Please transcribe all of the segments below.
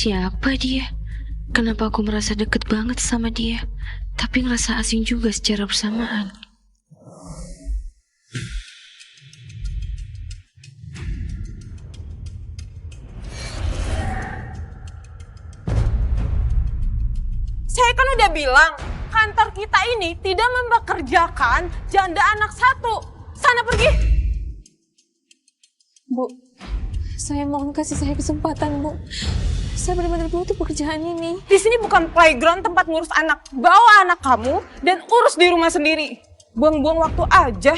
Siapa dia? Kenapa aku merasa deket banget sama dia, tapi ngerasa asing juga secara bersamaan? Saya kan udah bilang, kantor kita ini tidak mempekerjakan janda anak satu. Sana pergi. Bu, saya mohon kasih saya kesempatan, Bu. Saya benar-benar butuh pekerjaan ini. Di sini bukan playground tempat ngurus anak. Bawa anak kamu dan urus di rumah sendiri. Buang-buang waktu aja.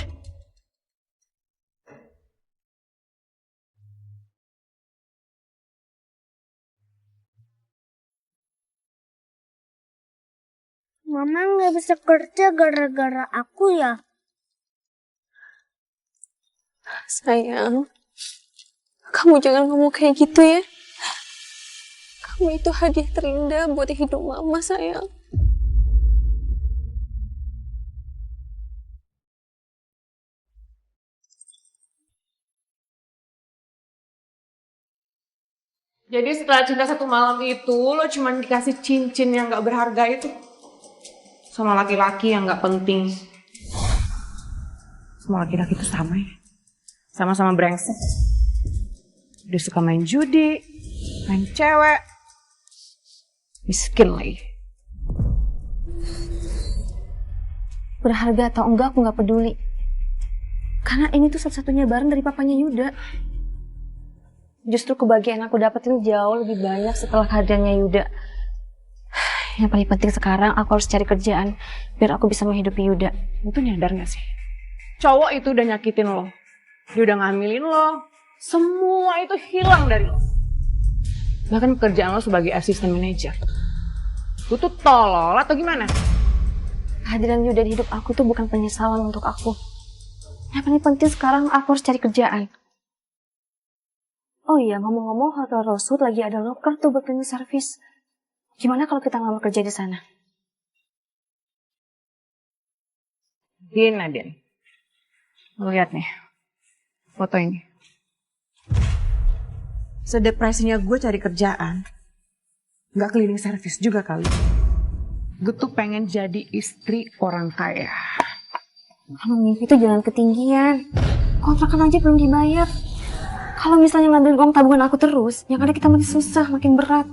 Mama nggak bisa kerja gara-gara aku ya. Sayang, kamu jangan ngomong kayak gitu ya. Kamu itu hadiah terindah buat hidup Mama, sayang. Jadi setelah cinta satu malam itu, lo cuma dikasih cincin yang gak berharga itu. Sama laki-laki yang gak penting. Semua laki-laki itu sama ya. Sama-sama brengsek. Dia suka main judi, main cewek. Miskin lagi. Berharga atau enggak aku nggak peduli. Karena ini tuh satu-satunya barang dari papanya Yuda. Justru kebahagiaan aku dapetin jauh lebih banyak setelah kehadirannya Yuda. Yang paling penting sekarang aku harus cari kerjaan biar aku bisa menghidupi Yuda. Itu nyadar gak sih? Cowok itu udah nyakitin lo. Dia udah ngambilin lo. Semua itu hilang dari lo. Bahkan pekerjaan lo sebagai asisten manajer. Gue tuh tolol atau gimana? Kehadiran Yuda di hidup aku tuh bukan penyesalan untuk aku. Yang paling penting sekarang aku harus cari kerjaan. Oh iya, ngomong-ngomong Hotel Rosewood lagi ada loker tuh buat cleaning service. Gimana kalau kita ngelamar kerja di sana? Din, Nadine. Lo lihat nih. Foto ini. Sedepresinya gue cari kerjaan. Nggak cleaning service juga kali. Gue tuh pengen jadi istri orang kaya. Kamu mimpi itu jangan ketinggian. Kontrakan aja belum dibayar. Kalau misalnya ngambil uang tabungan aku terus, yang ada kita makin susah, makin berat.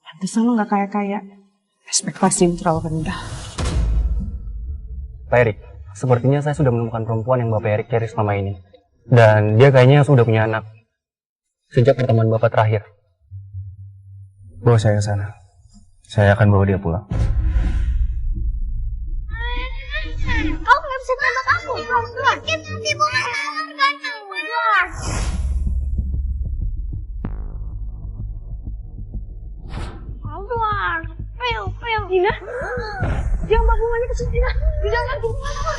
Pantesan lo nggak kaya-kaya. Ekspektasi terlalu rendah. Pak Erik, sepertinya saya sudah menemukan perempuan yang Bapak Erik cari selama ini. Dan dia kayaknya sudah punya anak. Sejak pertemuan Bapak terakhir. Bawa saya ke sana. Saya akan bawa dia pulang. Kau nggak bisa tembak aku. Makin nanti boleh menghargai kamu. Keluar. Pil. Dina. Jangan bawa bunganya ke sini, Dina. Jangan bunganya.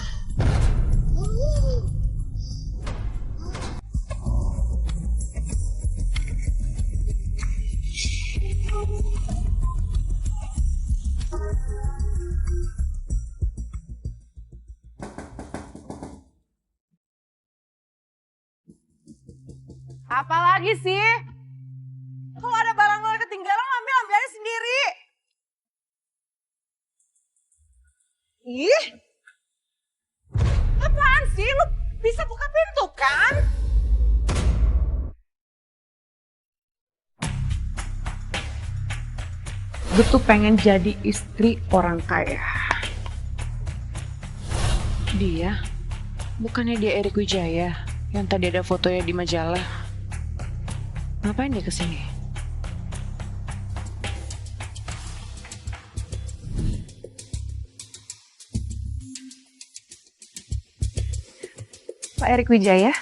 Apalagi sih? Kalau ada barang lo yang ketinggalan, ambil aja sendiri. Ih, apaan sih? Lo bisa buka pintu kan? Gue tuh pengen jadi istri orang kaya. Dia? Bukannya dia Erik Wijaya yang tadi ada fotonya di majalah? Ngapain dia kesini? Pak Erik Wijaya?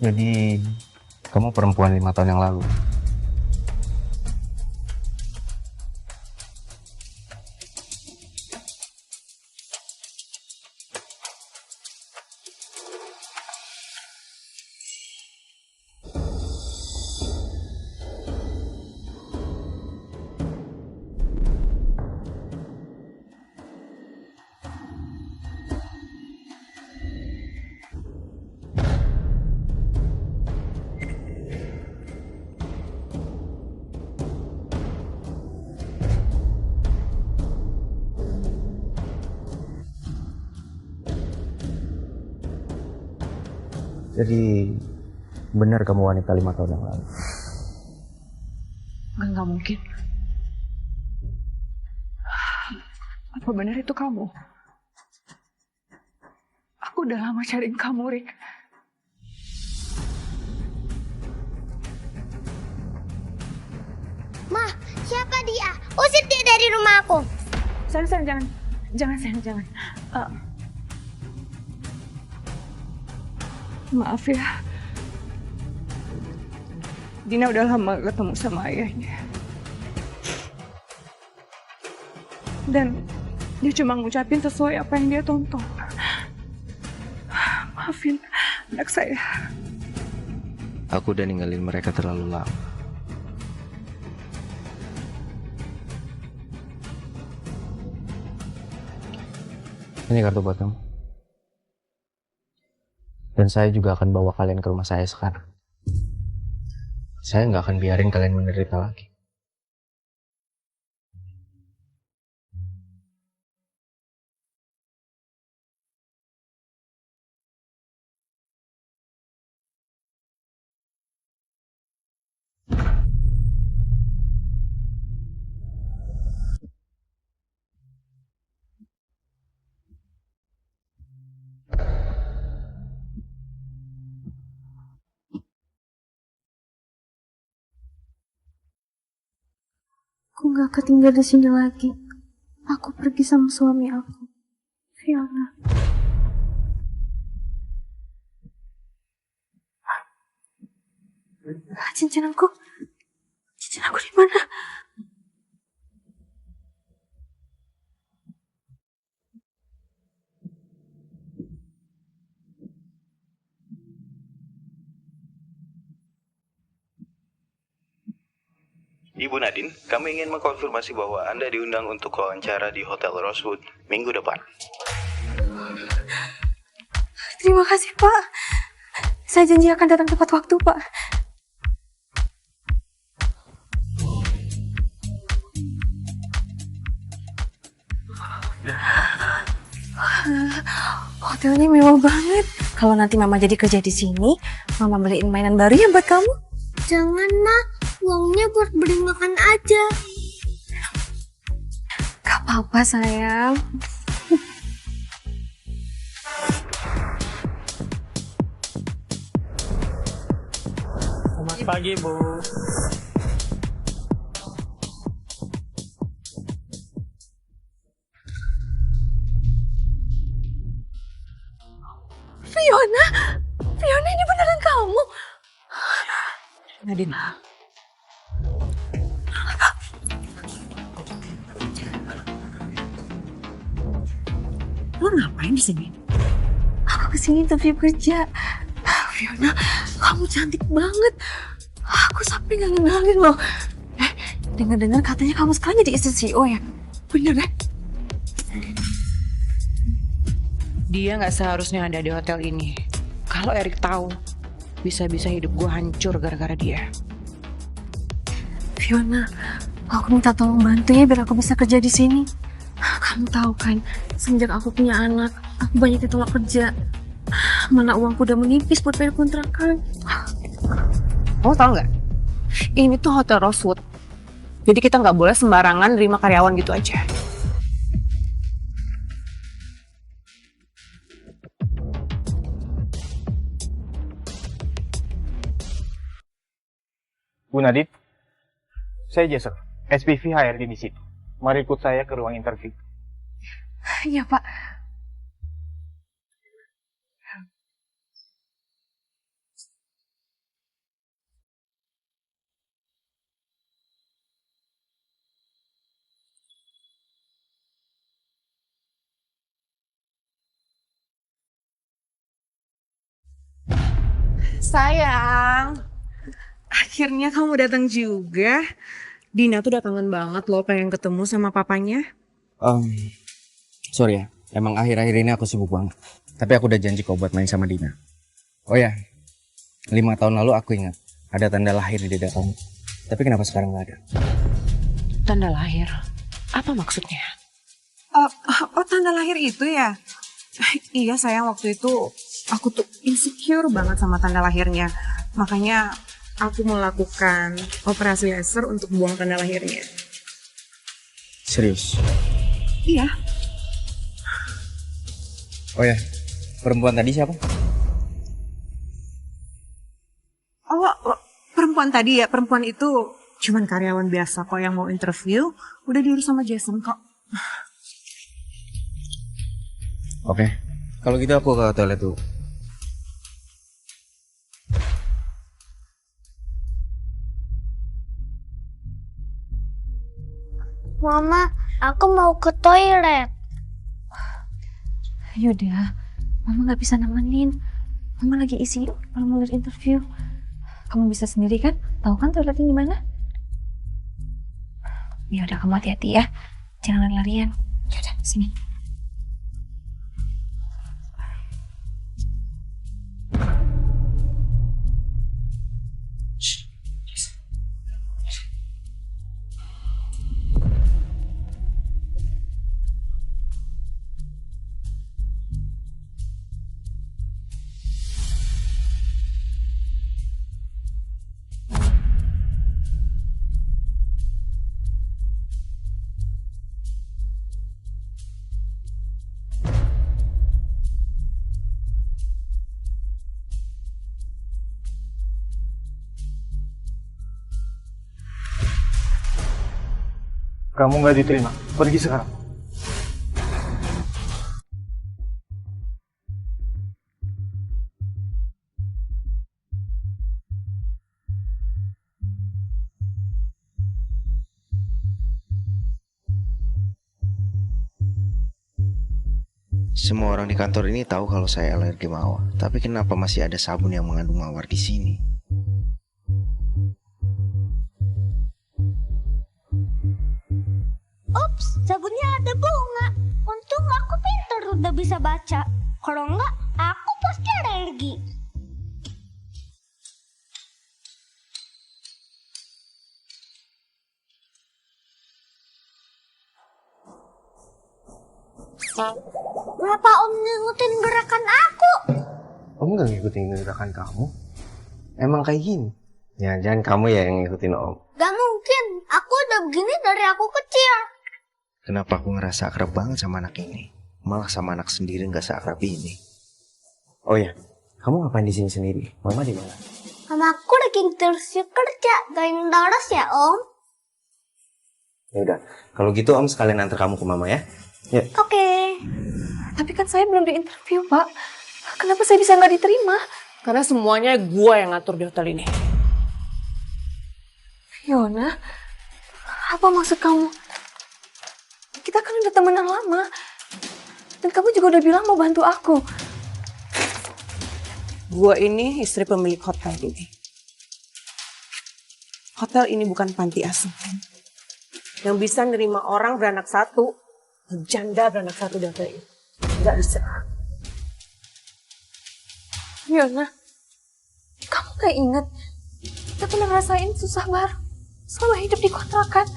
Jadi, kamu perempuan 5 tahun yang lalu. Jadi benar kamu wanita 5 tahun yang lalu? Nggak mungkin. Apa benar itu kamu? Aku udah lama cariin kamu, Rick. Ma, siapa dia? Usir dia dari rumah aku. Sayang, jangan, sayang. Maaf ya. Dina udah lama ketemu sama ayahnya. Dan dia cuma ngucapin sesuai apa yang dia tonton. Maafin anak saya. Aku udah ninggalin mereka terlalu lama. Ini kartu buat kamu. Dan saya juga akan bawa kalian ke rumah saya sekarang. Saya nggak akan biarin kalian menderita lagi. Aku gak akan tinggal di sini lagi. Aku pergi sama suami aku, Fiona. Cincin aku di mana? Ibu Nadine, kami ingin mengkonfirmasi bahwa Anda diundang untuk wawancara di Hotel Rosewood minggu depan. Terima kasih, Pak. Saya janji akan datang tepat waktu, Pak. Hotelnya mewah banget. Kalau nanti Mama jadi kerja di sini, Mama beliin mainan baru ya buat kamu. Jangan, Ma. Uangnya buat beli makan aja. Gak apa-apa, sayang. Selamat pagi, Bu. Fiona ini beneran kamu? Nadine. Lo ngapain di sini? Aku kesini interview kerja. Fiona, kamu cantik banget. Aku sampai gak ngenalin loh. Dengar-dengar katanya kamu sekarang jadi istri CEO ya? Bener ya? Dia nggak seharusnya ada di hotel ini. Kalau Erik tahu, bisa-bisa hidup gue hancur gara-gara dia. Fiona, aku minta tolong bantu ya biar aku bisa kerja di sini. Kamu tahu kan, sejak aku punya anak, aku banyak ditolak kerja. Mana uangku udah menipis buat bayar kontrakan. Kamu tahu nggak? Ini tuh Hotel Rosewood. Jadi kita nggak boleh sembarangan nerima karyawan gitu aja. Bu Nadine, saya Jason, SPV HRD di situ. Mari ikut saya ke ruang interview. Iya, Pak. Sayang, akhirnya kamu datang juga. Dina tuh udah kangen banget loh pengen ketemu sama papanya. Sorry ya, emang akhir-akhir ini aku sibuk banget. Tapi aku udah janji kok buat main sama Dina. Oh ya, 5 tahun lalu aku ingat ada tanda lahir di dada kamu. Tapi kenapa sekarang nggak ada? Tanda lahir? Apa maksudnya? Oh, tanda lahir itu ya? Iya sayang, waktu itu Aku tuh insecure banget sama tanda lahirnya. Makanya aku melakukan operasi laser untuk buang tanda lahirnya. Serius? Iya. Oh ya, perempuan tadi siapa? Oh, perempuan tadi ya, perempuan itu cuman karyawan biasa kok yang mau interview. Udah diurus sama Jason kok. Oke, kalau gitu aku ke toilet dulu. Mama, aku mau ke toilet. Yaudah, Mama nggak bisa nemenin. Mama lagi isi formulir interview. Kamu bisa sendiri kan? Tahu kan toiletnya di mana? Ya udah, kamu hati-hati ya. Jangan lari-larian. Yaudah, sini. Kamu nggak diterima. Pergi sekarang. Semua orang di kantor ini tahu kalau saya alergi mawar. Tapi kenapa masih ada sabun yang mengandung mawar di sini? Ups, sabunnya ada bunga. Untung aku pintar udah bisa baca. Kalau enggak, aku pasti alergi. Kenapa Om ngikutin gerakan aku? Om nggak ngikutin gerakan kamu? Emang kayak gini? Ya, jangan kamu ya yang ngikutin Om. Gak mungkin, aku udah begini dari aku kecil. Kenapa aku ngerasa akrab banget sama anak ini? Malah sama anak sendiri nggak seakrab ini. Oh ya, kamu ngapain di sini sendiri? Mama di mana? Mama aku lagi interview kerja, gak terus ya Om? Ya udah, kalau gitu Om sekalian antar kamu ke Mama ya. Ya. Oke. Tapi kan saya belum diinterview, Pak. Kenapa saya bisa nggak diterima? Karena semuanya gue yang ngatur di hotel ini. Fiona, apa maksud kamu? Kita kan udah temenan lama. Dan kamu juga udah bilang mau bantu aku. Gue ini istri pemilik hotel ini. Hotel ini bukan panti asuhan. Yang bisa nerima orang beranak satu, janda beranak satu di hotel ini. Nggak bisa. Fiona, kamu gak inget? Kita pernah ngerasain susah bareng selama hidup di kontrakan.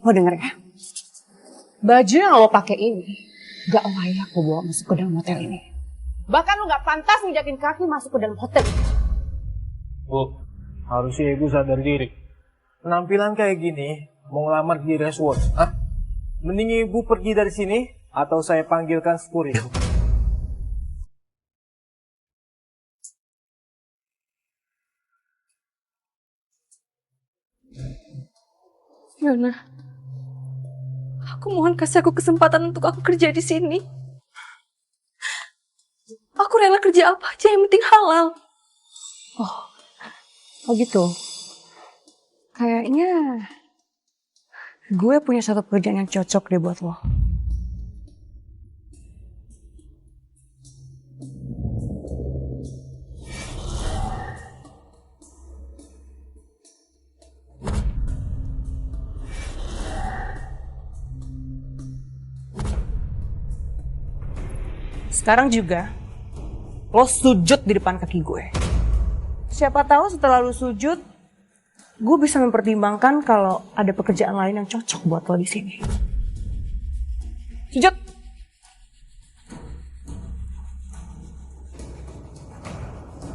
Lo denger ya? Baju yang lo pakai ini gak layak lo bawa masuk ke dalam hotel ini. Bahkan lo gak pantas nginjakin kaki masuk ke dalam hotel. Bu, harusnya ibu sadar diri. Penampilan kayak gini, mau ngelamar di resort, mending ibu pergi dari sini, atau saya panggilkan security. Fiona, aku mohon kasih aku kesempatan untuk aku kerja di sini. Aku rela kerja apa aja, yang penting halal. Oh gitu. Kayaknya gue punya satu pekerjaan yang cocok deh buat lo. Sekarang juga lo sujud di depan kaki gue. Siapa tahu setelah lo sujud, gue bisa mempertimbangkan kalau ada pekerjaan lain yang cocok buat lo di sini. Sujud.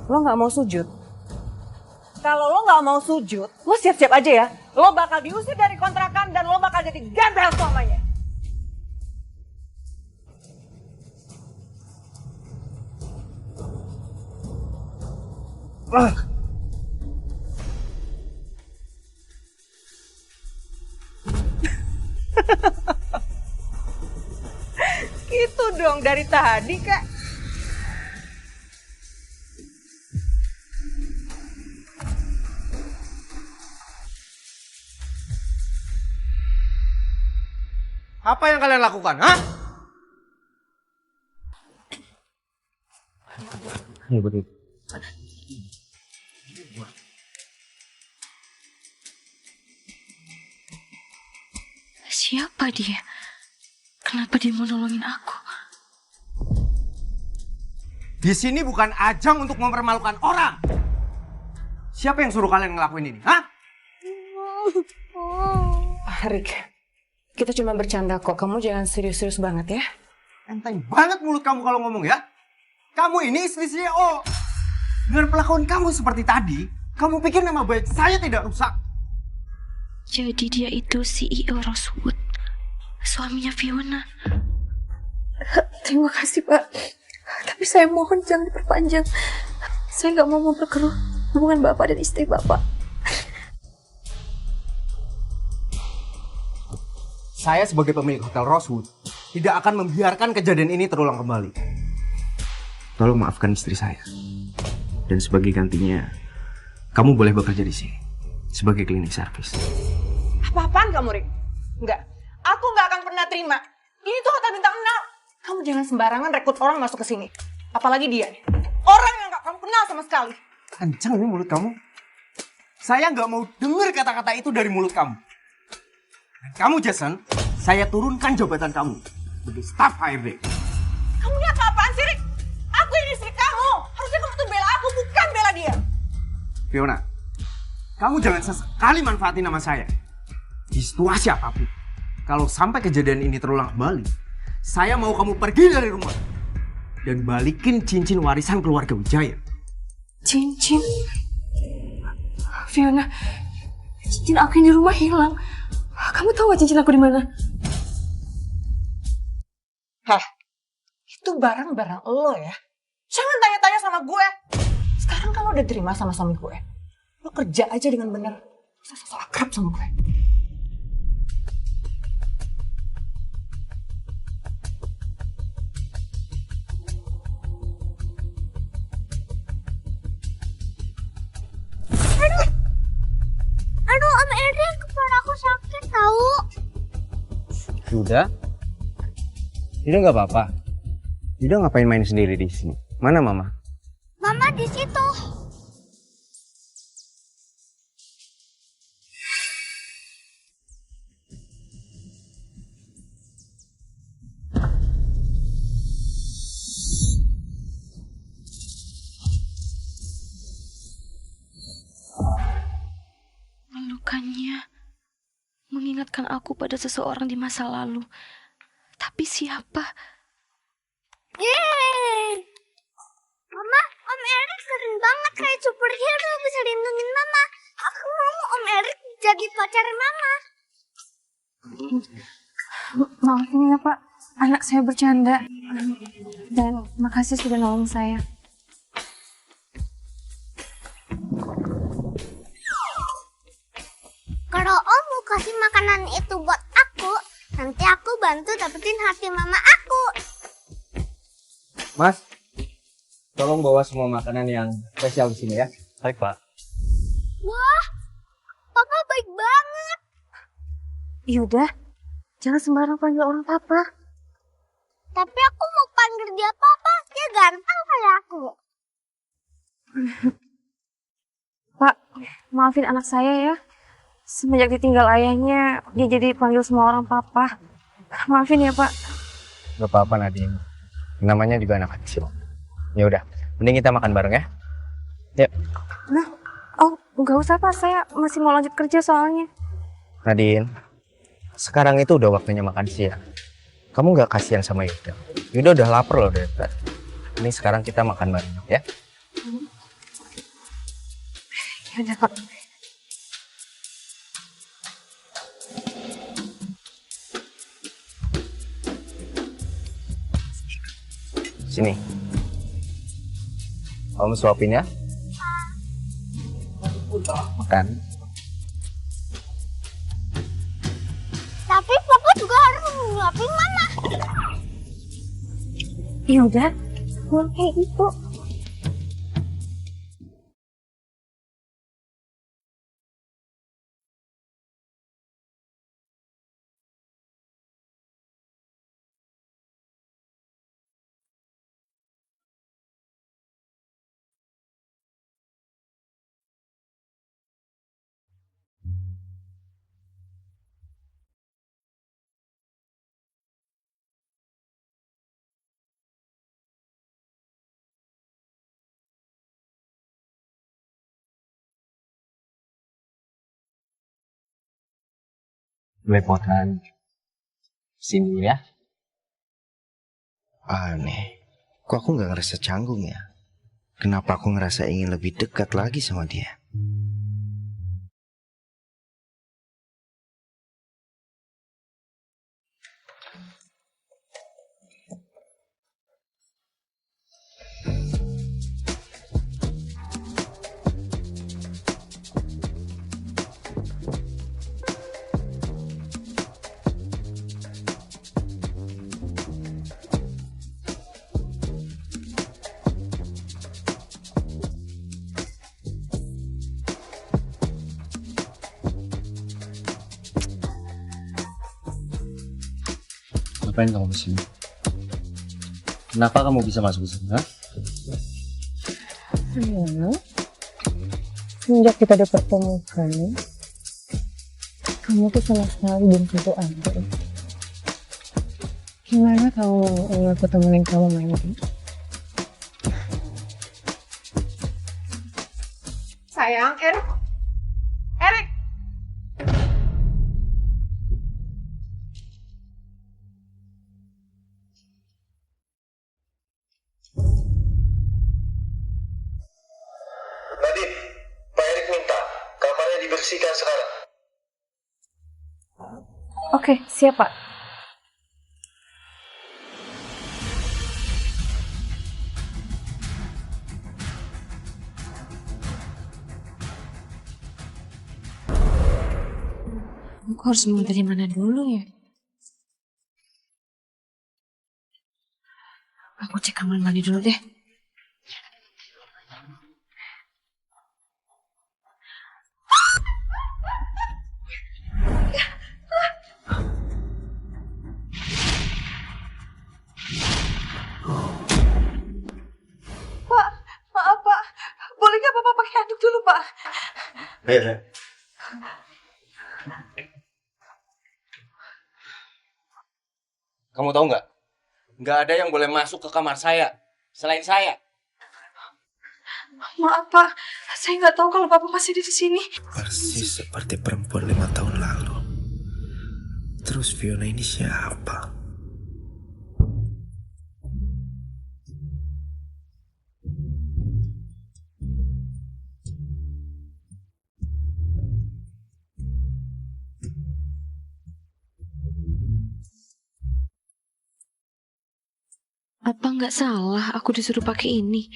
Lo nggak mau sujud? Kalau lo nggak mau sujud, lo siap-siap aja ya. Lo bakal diusir dari kontrakan dan lo bakal jadi gembel selamanya. Itu dong dari tadi, Kak. Apa yang kalian lakukan, hah? Iya betul. Siapa dia? Kenapa dia mau nolongin aku? Di sini bukan ajang untuk mempermalukan orang. Siapa yang suruh kalian ngelakuin ini, hah? Rick, kita cuma bercanda kok. Kamu jangan serius-serius banget ya. Enteng banget mulut kamu kalau ngomong ya. Kamu ini istri CEO. Dengan perlakuan kamu seperti tadi, kamu pikir nama baik saya tidak rusak? Jadi dia itu CEO Rosewood, suaminya Fiona. Terima kasih, Pak. Tapi saya mohon jangan diperpanjang. Saya nggak mau memperkeruh hubungan Bapak dan istri Bapak. Saya sebagai pemilik Hotel Rosewood tidak akan membiarkan kejadian ini terulang kembali. Tolong maafkan istri saya. Dan sebagai gantinya, kamu boleh bekerja di sini sebagai cleaning service. Apa-apaan kamu, Rick? Enggak. Aku nggak akan pernah terima. Ini tuh hotel bintang 6. Kamu jangan sembarangan rekrut orang masuk ke sini. Apalagi dia nih. Orang yang nggak kamu kenal sama sekali. Kencang ini mulut kamu. Saya nggak mau dengar kata-kata itu dari mulut kamu. Dan kamu, Jason, saya turunkan jabatan kamu sebagai staf HRD. Kamu ini apa-apaan sih, Rick? Aku ini istri kamu. Harusnya kamu tuh bela aku, bukan bela dia. Fiona, kamu jangan sesekali manfaatin nama saya. Di situasi apapun. Kalau sampai kejadian ini terulang kembali, saya mau kamu pergi dari rumah. Dan balikin cincin warisan keluarga Wijaya. Cincin? Fiona, cincin aku yang di rumah hilang. Kamu tahu gak cincin aku di mana? Hah? Itu barang-barang lo ya? Jangan tanya-tanya sama gue. Sekarang kalau udah terima sama suami gue, lo kerja aja dengan benar. Sosok akrab sama gue. Aduh, Om Erik, kepala aku sakit tahu. Yuda? Yuda nggak apa-apa. Yuda ngapain main sendiri di sini? Mana Mama? Mama di situ. Pelukannya mengingatkan aku pada seseorang di masa lalu. Tapi siapa? Yeay. Mama, Om Erik keren banget kayak superhero bisa lindungin Mama. Aku mau Om Erik jadi pacar Mama. Maafin ya Pak, anak saya bercanda. Dan makasih sudah nolong saya. Kalau Om mau kasih makanan itu buat aku, nanti aku bantu dapetin hati Mama aku. Mas, tolong bawa semua makanan yang spesial di sini ya. Baik Pak. Wah, Papa baik banget. Yuda, jangan sembarang panggil orang Papa. Tapi aku mau panggil dia Papa, dia ganteng kayak aku. Pak, maafin anak saya ya. Semenjak ditinggal ayahnya, dia jadi panggil semua orang Papa. Maafin ya Pak. Gak apa-apa Nadine. Namanya juga anak kecil. Ya udah, mending kita makan bareng ya. Yuk. Nah, oh nggak usah Pak, saya masih mau lanjut kerja soalnya. Nadine, sekarang itu udah waktunya makan siang. kamu nggak kasihan sama Yuda? Yuda udah lapar loh dari tadi. Ini sekarang kita makan bareng ya. Ya udah Pak. Sini. Kamu suapin ya. Makan. Tapi papa juga harus nyuapin mama. Ya udah, bukan kayak gitu. Belepotan. Sini ya. Aneh, kok aku nggak ngerasa canggung ya? Kenapa aku ngerasa ingin lebih dekat lagi sama dia? Ngapain kamu disini? Kenapa kamu bisa masuk ke sini? Semenjak kita dipertemukan, kamu tuh sama sekali belum tentu ada. Gimana kamu ingin aku temenin kamu main game? Sayang, Erik. Erik. Nadine, Pak Erik minta kamarnya dibersihkan sekarang. Oke, siap Pak. Aku harus mulai dari mana dulu ya? Aku cek kamar mandi dulu deh. Maaf Pak, boleh nggak Bapak pakai handuk dulu Pak? Ayo. Kamu tahu nggak? Nggak ada yang boleh masuk ke kamar saya selain saya. Maaf Pak, saya nggak tahu kalau Bapak masih di sini. Persis seperti perempuan 5 tahun lalu. Terus Fiona ini siapa? Apa nggak salah aku disuruh pakai ini?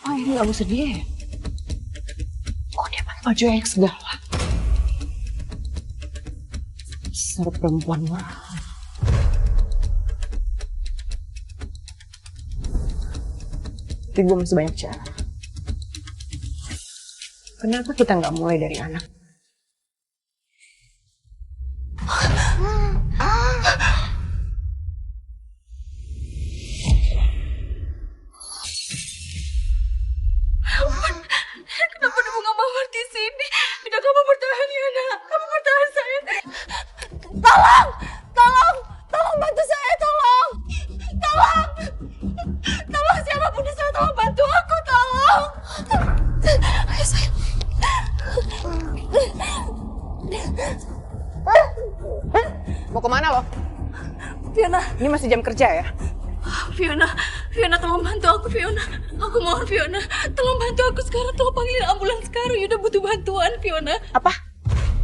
Oh ini gak mau sedih ya? Kok dia pakai baju yang segala? Dasar perempuan murahan. Tapi gue masih banyak cara. Kenapa kita nggak mulai dari anak? Kenapa ada bunga mawar di sini? Udah kamu bertahan ya nak, kamu bertahan sayang. Tolong, tolong, tolong bantu saya, tolong, tolong, tolong siapapun di sana, tolong bantu aku, tolong. Ayo sayang. Mau kemana lo? Fiona, Ini masih jam kerja ya? Fiona, Fiona tolong bantu aku Fiona. Aku mohon Fiona, tolong bantu aku sekarang, tolong panggilin ambulans sekarang. Yuda butuh bantuan Fiona. Apa?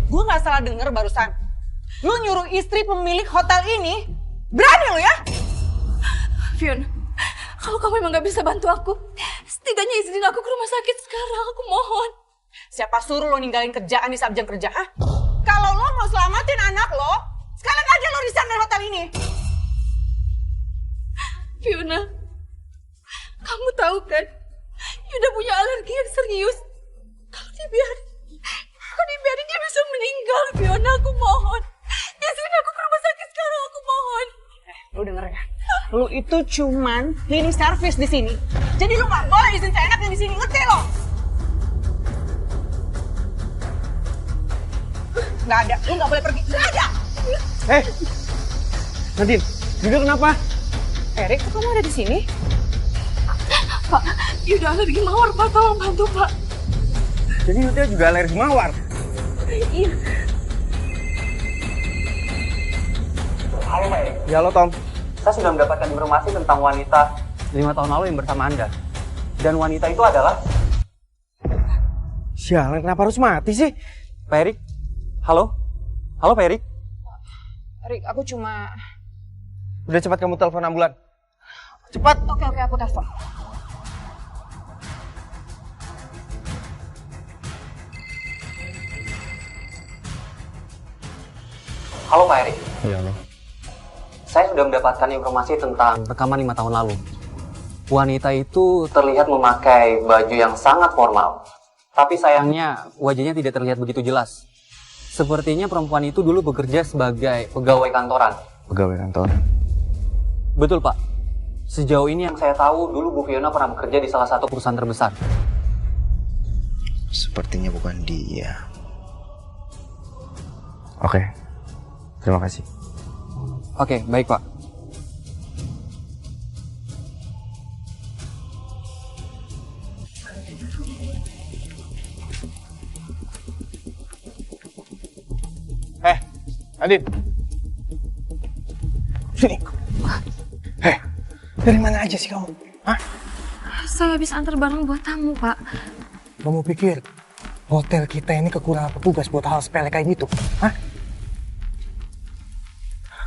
Gue nggak salah denger barusan. Lu nyuruh istri pemilik hotel ini? Berani lo ya? Fiona, kalau kamu emang gak bisa bantu aku, setidaknya izinin aku ke rumah sakit sekarang, aku mohon. Siapa suruh lo ninggalin kerjaan di saat jam kerja? Hah? Kalau lo mau selamatin anak lo, sekalian aja lo resign dari hotel ini. Fiona, kamu tahu kan, Yuda punya alergi yang serius. Kalau dibiarin dia bisa meninggal. Fiona, aku mohon. Izinin aku ke rumah sakit sekarang, aku mohon. Lu denger ya? Lu itu cuman cleaning service di sini. Jadi lu gak boleh izin seenaknya di sini, ngerti lo? Gak ada, lu gak boleh pergi. Gak ada! Nadine, Yuda kenapa? Erik, kok kamu ada di sini? Pak, Yuda alergi mawar, Pak. Tolong bantu, Pak. Jadi Yuda juga alergi mawar? Iya. Halo Pak Erik. Ya halo Tom. Saya sudah mendapatkan informasi tentang wanita 5 tahun lalu yang bersama Anda. Dan wanita itu adalah... Sialan, kenapa harus mati sih? Pak Erik? Halo? Halo Pak Erik? Erik, aku cuma... Udah cepat kamu telepon ambulan. Cepat! Oke, aku telepon. Halo Pak Erik. Iya loh. Saya sudah mendapatkan informasi tentang rekaman 5 tahun lalu. Wanita itu terlihat memakai baju yang sangat formal. Tapi sayangnya wajahnya tidak terlihat begitu jelas. Sepertinya perempuan itu dulu bekerja sebagai pegawai kantoran. Pegawai kantor. Betul Pak. Sejauh ini yang saya tahu dulu Bu Fiona pernah bekerja di salah satu perusahaan terbesar. Sepertinya bukan dia. Oke. Terima kasih. Oke, baik Pak. Nadine. Sini. Dari mana aja sih kamu? Hah? Saya habis antar barang buat tamu, Pak. Kamu pikir hotel kita ini kekurangan petugas buat hal sepele kayak gitu? Hah?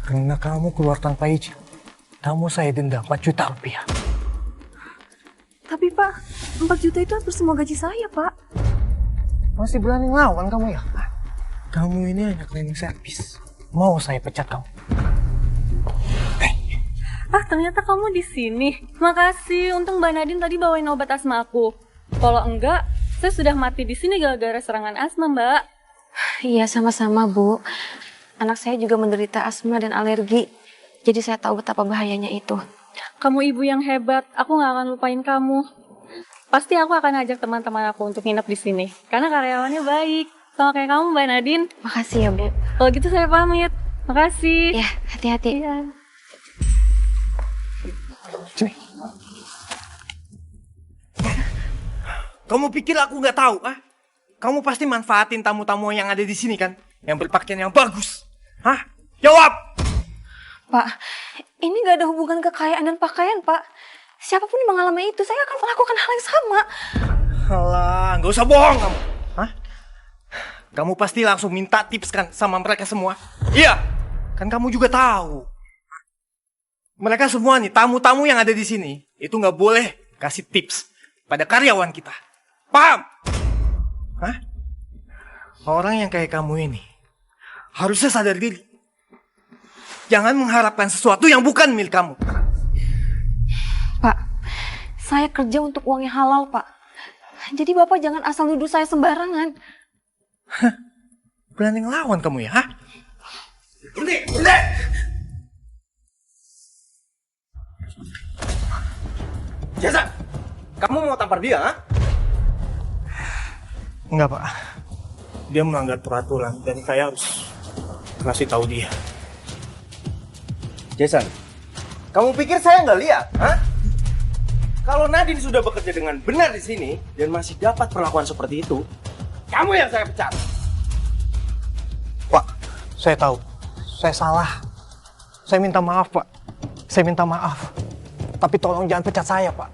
Karena kamu keluar tanpa izin, kamu saya denda 4 juta rupiah. Tapi Pak, 4 juta itu hampir semua gaji saya, Pak. Masih berani ngelawan kamu ya? Kamu ini hanya cleaning service. Mau saya pecat kamu? Ah, ternyata kamu di sini. Makasih, untung Mbak Nadine tadi bawain obat asma aku. Kalau enggak, saya sudah mati di sini gara-gara serangan asma, Mbak. Iya, sama-sama, Bu. Anak saya juga menderita asma dan alergi. Jadi saya tahu betapa bahayanya itu. Kamu ibu yang hebat, aku nggak akan lupain kamu. Pasti aku akan ajak teman-teman aku untuk nginep di sini. Karena karyawannya baik. Sama kayak kamu, Mbak Nadine. Makasih ya, Bu. Kalau gitu saya pamit. Makasih. Ya, hati-hati. Iya. Sini. Kamu pikir aku nggak tahu, ah? Kamu pasti manfaatin tamu-tamu yang ada di sini kan? Yang berpakaian yang bagus. Hah? Jawab! Pak, ini gak ada hubungan kekayaan dan pakaian, Pak. Siapapun yang mengalami itu, saya akan melakukan hal yang sama. Alah, nggak usah bohong kamu. Hah? Kamu pasti langsung minta tips kan sama mereka semua? Iya, kan kamu juga tahu. Mereka semua nih, tamu-tamu yang ada di sini, itu nggak boleh kasih tips pada karyawan kita. Paham? Hah? Orang yang kayak kamu ini harusnya sadar diri. Jangan mengharapkan sesuatu yang bukan milik kamu. Pak, saya kerja untuk uang yang halal, Pak. Jadi Bapak jangan asal nuduh saya sembarangan. Berani ngelawan kamu ya, ha? Berhenti! Jason, kamu mau tampar dia, ha? Enggak, Pak. Dia melanggar peraturan dan saya harus kasih tahu dia. Jason, kamu pikir saya nggak lihat, ha? Kalau Nadine sudah bekerja dengan benar di sini dan masih dapat perlakuan seperti itu, kamu yang saya pecat. Pak, saya tahu. Saya salah. Saya minta maaf, Pak. Saya minta maaf. Tapi tolong jangan pecat saya, Pak.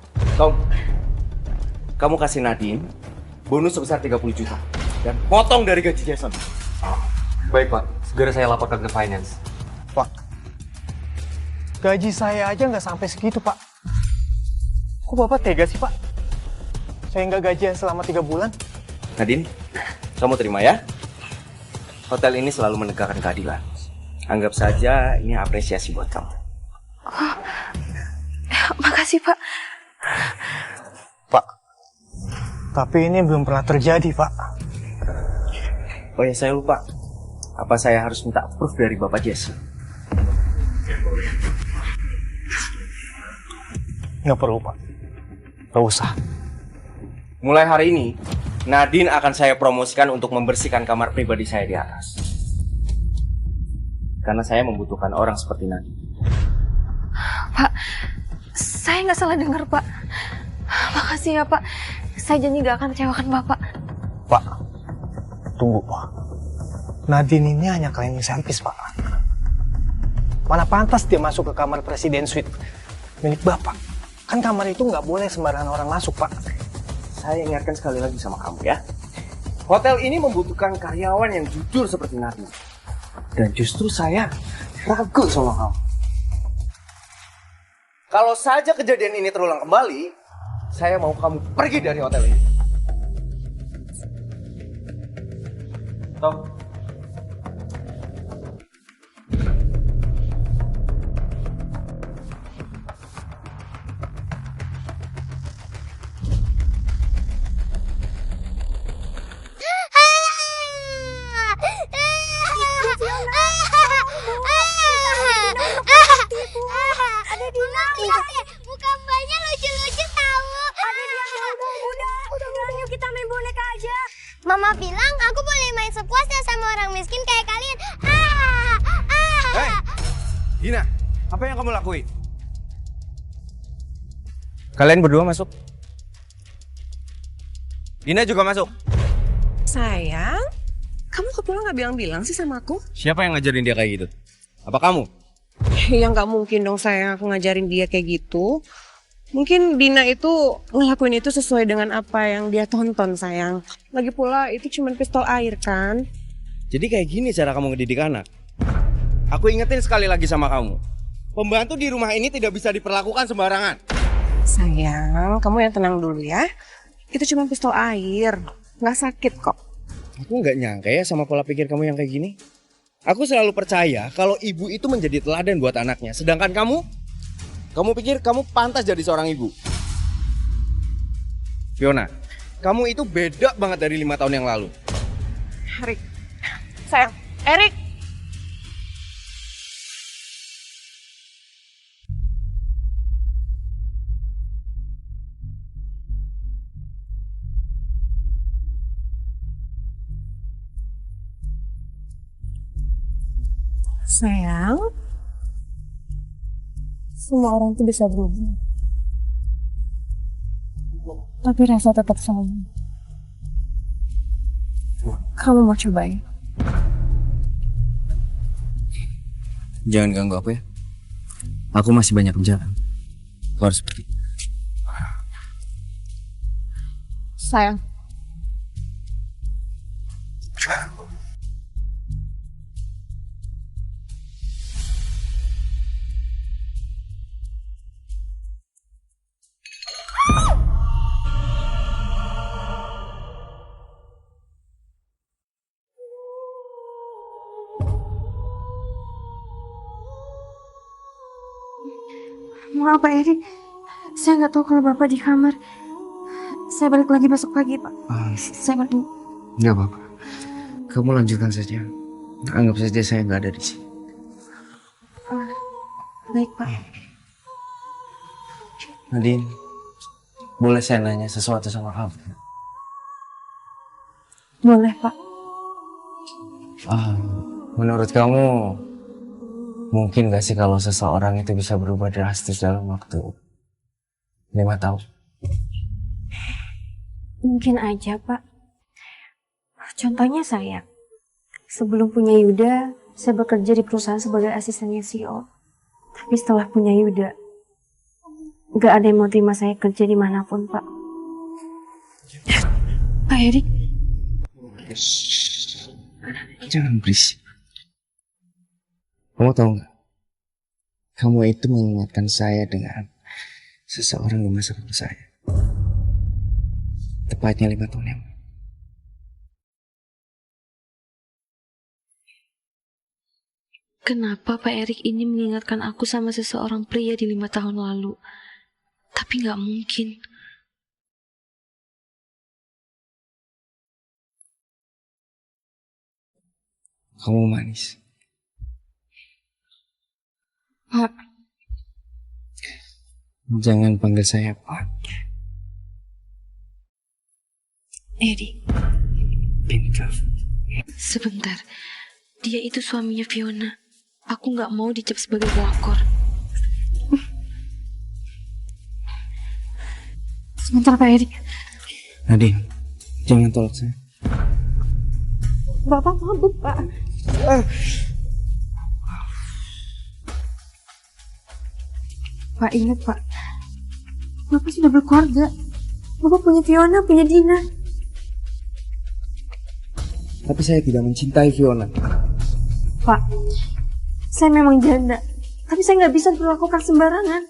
Kamu kasih Nadine bonus sebesar 30 juta. Dan potong dari gaji Jason. Baik Pak, segera saya laporkan ke finance. Pak, gaji saya aja nggak sampai segitu, Pak. Kok Bapak tega sih, Pak? Saya nggak gajian selama 3 bulan. Nadine, kamu terima ya. Hotel ini selalu menegakkan keadilan. Anggap saja ini apresiasi buat kamu. Oh, makasih Pak. Pak, tapi ini belum pernah terjadi, Pak. Oh ya, saya lupa. Apa saya harus minta approve dari Bapak Jesse? Nggak perlu, Pak. Nggak usah. Mulai hari ini, Nadine akan saya promosikan untuk membersihkan kamar pribadi saya di atas. Karena saya membutuhkan orang seperti Nadine. Pak, saya nggak salah dengar, Pak. Makasih ya, Pak. Saya janji nggak akan kecewakan Bapak. Pak, tunggu, Pak. Nadine ini hanya cleaning service, Pak. Mana pantas dia masuk ke kamar presiden suite milik Bapak. Kan kamar itu nggak boleh sembarangan orang masuk, Pak. Saya ingatkan sekali lagi sama kamu ya. Hotel ini membutuhkan karyawan yang jujur seperti Nadine. Dan justru saya ragu sama kamu. Kalau saja kejadian ini terulang kembali, saya mau kamu pergi dari hotel ini. Tom. Muka mbaknya lucu-lucu tahu. Udah, yuk kita main boneka aja. Mama bilang aku boleh main sepuasnya sama orang miskin kayak kalian. Hei, Dina, apa yang kamu lakuin? Kalian berdua masuk. Dina juga masuk. Sayang, kamu ke pulang nggak bilang-bilang sih sama aku? Siapa yang ngajarin dia kayak gitu? Apa kamu? Ya nggak mungkin dong sayang aku ngajarin dia kayak gitu. Mungkin Dina itu ngelakuin itu sesuai dengan apa yang dia tonton sayang. Lagi pula itu cuma pistol air kan. Jadi kayak gini cara kamu ngedidik anak. Aku ingetin sekali lagi sama kamu. Pembantu di rumah ini tidak bisa diperlakukan sembarangan. Sayang, kamu yang tenang dulu ya. Itu cuma pistol air, nggak sakit kok. Aku nggak nyangka ya sama pola pikir kamu yang kayak gini. Aku selalu percaya kalau ibu itu menjadi teladan buat anaknya. Sedangkan kamu pikir kamu pantas jadi seorang ibu. Fiona, kamu itu beda banget dari 5 tahun yang lalu. Erik, sayang, Erik. Sayang, semua orang itu bisa berubah. Tapi rasa tetap sama. Kamu mau cobain? Jangan ganggu aku ya. Aku masih banyak kerjaan. Aku harus pergi. Sayang. Maaf Pak Erik, saya nggak tahu kalau Bapak di kamar. Saya balik lagi besok pagi, Pak. Saya balik. Nggak apa-apa. Kamu lanjutkan saja. Anggap saja saya nggak ada di sini. Baik, Pak. Nadine, boleh saya nanya sesuatu sama kamu? Boleh, Pak. Menurut kamu, mungkin gak sih kalau seseorang itu bisa berubah drastis dalam waktu 5 tahun? Mungkin aja, Pak. Contohnya saya. Sebelum punya Yuda, saya bekerja di perusahaan sebagai asistennya CEO. Tapi setelah punya Yuda, gak ada yang mau terima saya kerja dimanapun, Pak. Pak Erik. Jangan berisik. Kamu tahu nggak? Kamu itu mengingatkan saya dengan seseorang di masa lalu saya. Tepatnya 5 tahun yang lalu. Kenapa Pak Erik ini mengingatkan aku sama seseorang pria di 5 tahun lalu? Tapi nggak mungkin. Kamu manis. Pak. Jangan panggil saya Pak. Erik. Pintar. Sebentar. Dia itu suaminya Fiona. Aku nggak mau dicap sebagai pelakor. Sebentar, Pak Erik. Nadine, jangan tolak saya. Bapak mabuk, Pak. Pak, ingat, Pak. Bapak sudah berkeluarga. Bapak punya Fiona, punya Dina. Tapi saya tidak mencintai Fiona. Pak, saya memang janda. Tapi saya nggak bisa berlakukan sembarangan.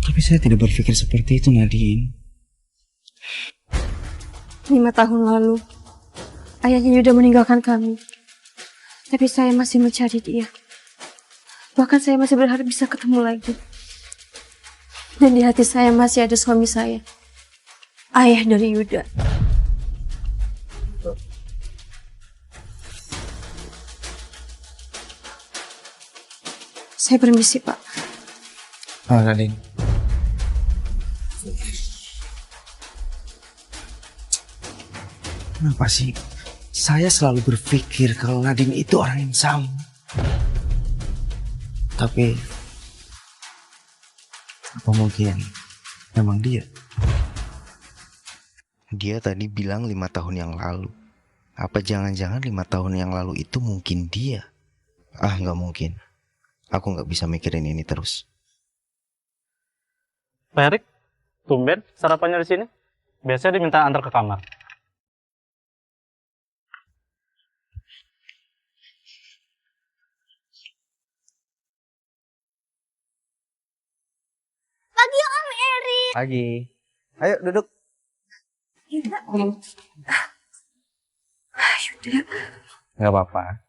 Tapi saya tidak berpikir seperti itu, Nadine. 5 tahun lalu, ayahnya Yuda meninggalkan kami. Tapi saya masih mencari dia. Bahkan saya masih berharap bisa ketemu lagi. Dan di hati saya masih ada suami saya. Ayah dari Yuda. Saya permisi, Pak. Nadine. Kenapa sih? Saya selalu berpikir kalau Nadine itu orang yang sama. Tapi apa mungkin memang dia? Dia tadi bilang 5 tahun yang lalu. Apa jangan-jangan 5 tahun yang lalu itu mungkin dia? Nggak mungkin. Aku nggak bisa mikirin ini terus. Pak Erik, tumben sarapannya di sini. Biasanya diminta antar ke kamar. Pagi Om Erik. Pagi. Ayo duduk. Yuda. Yuda. Nggak apa-apa.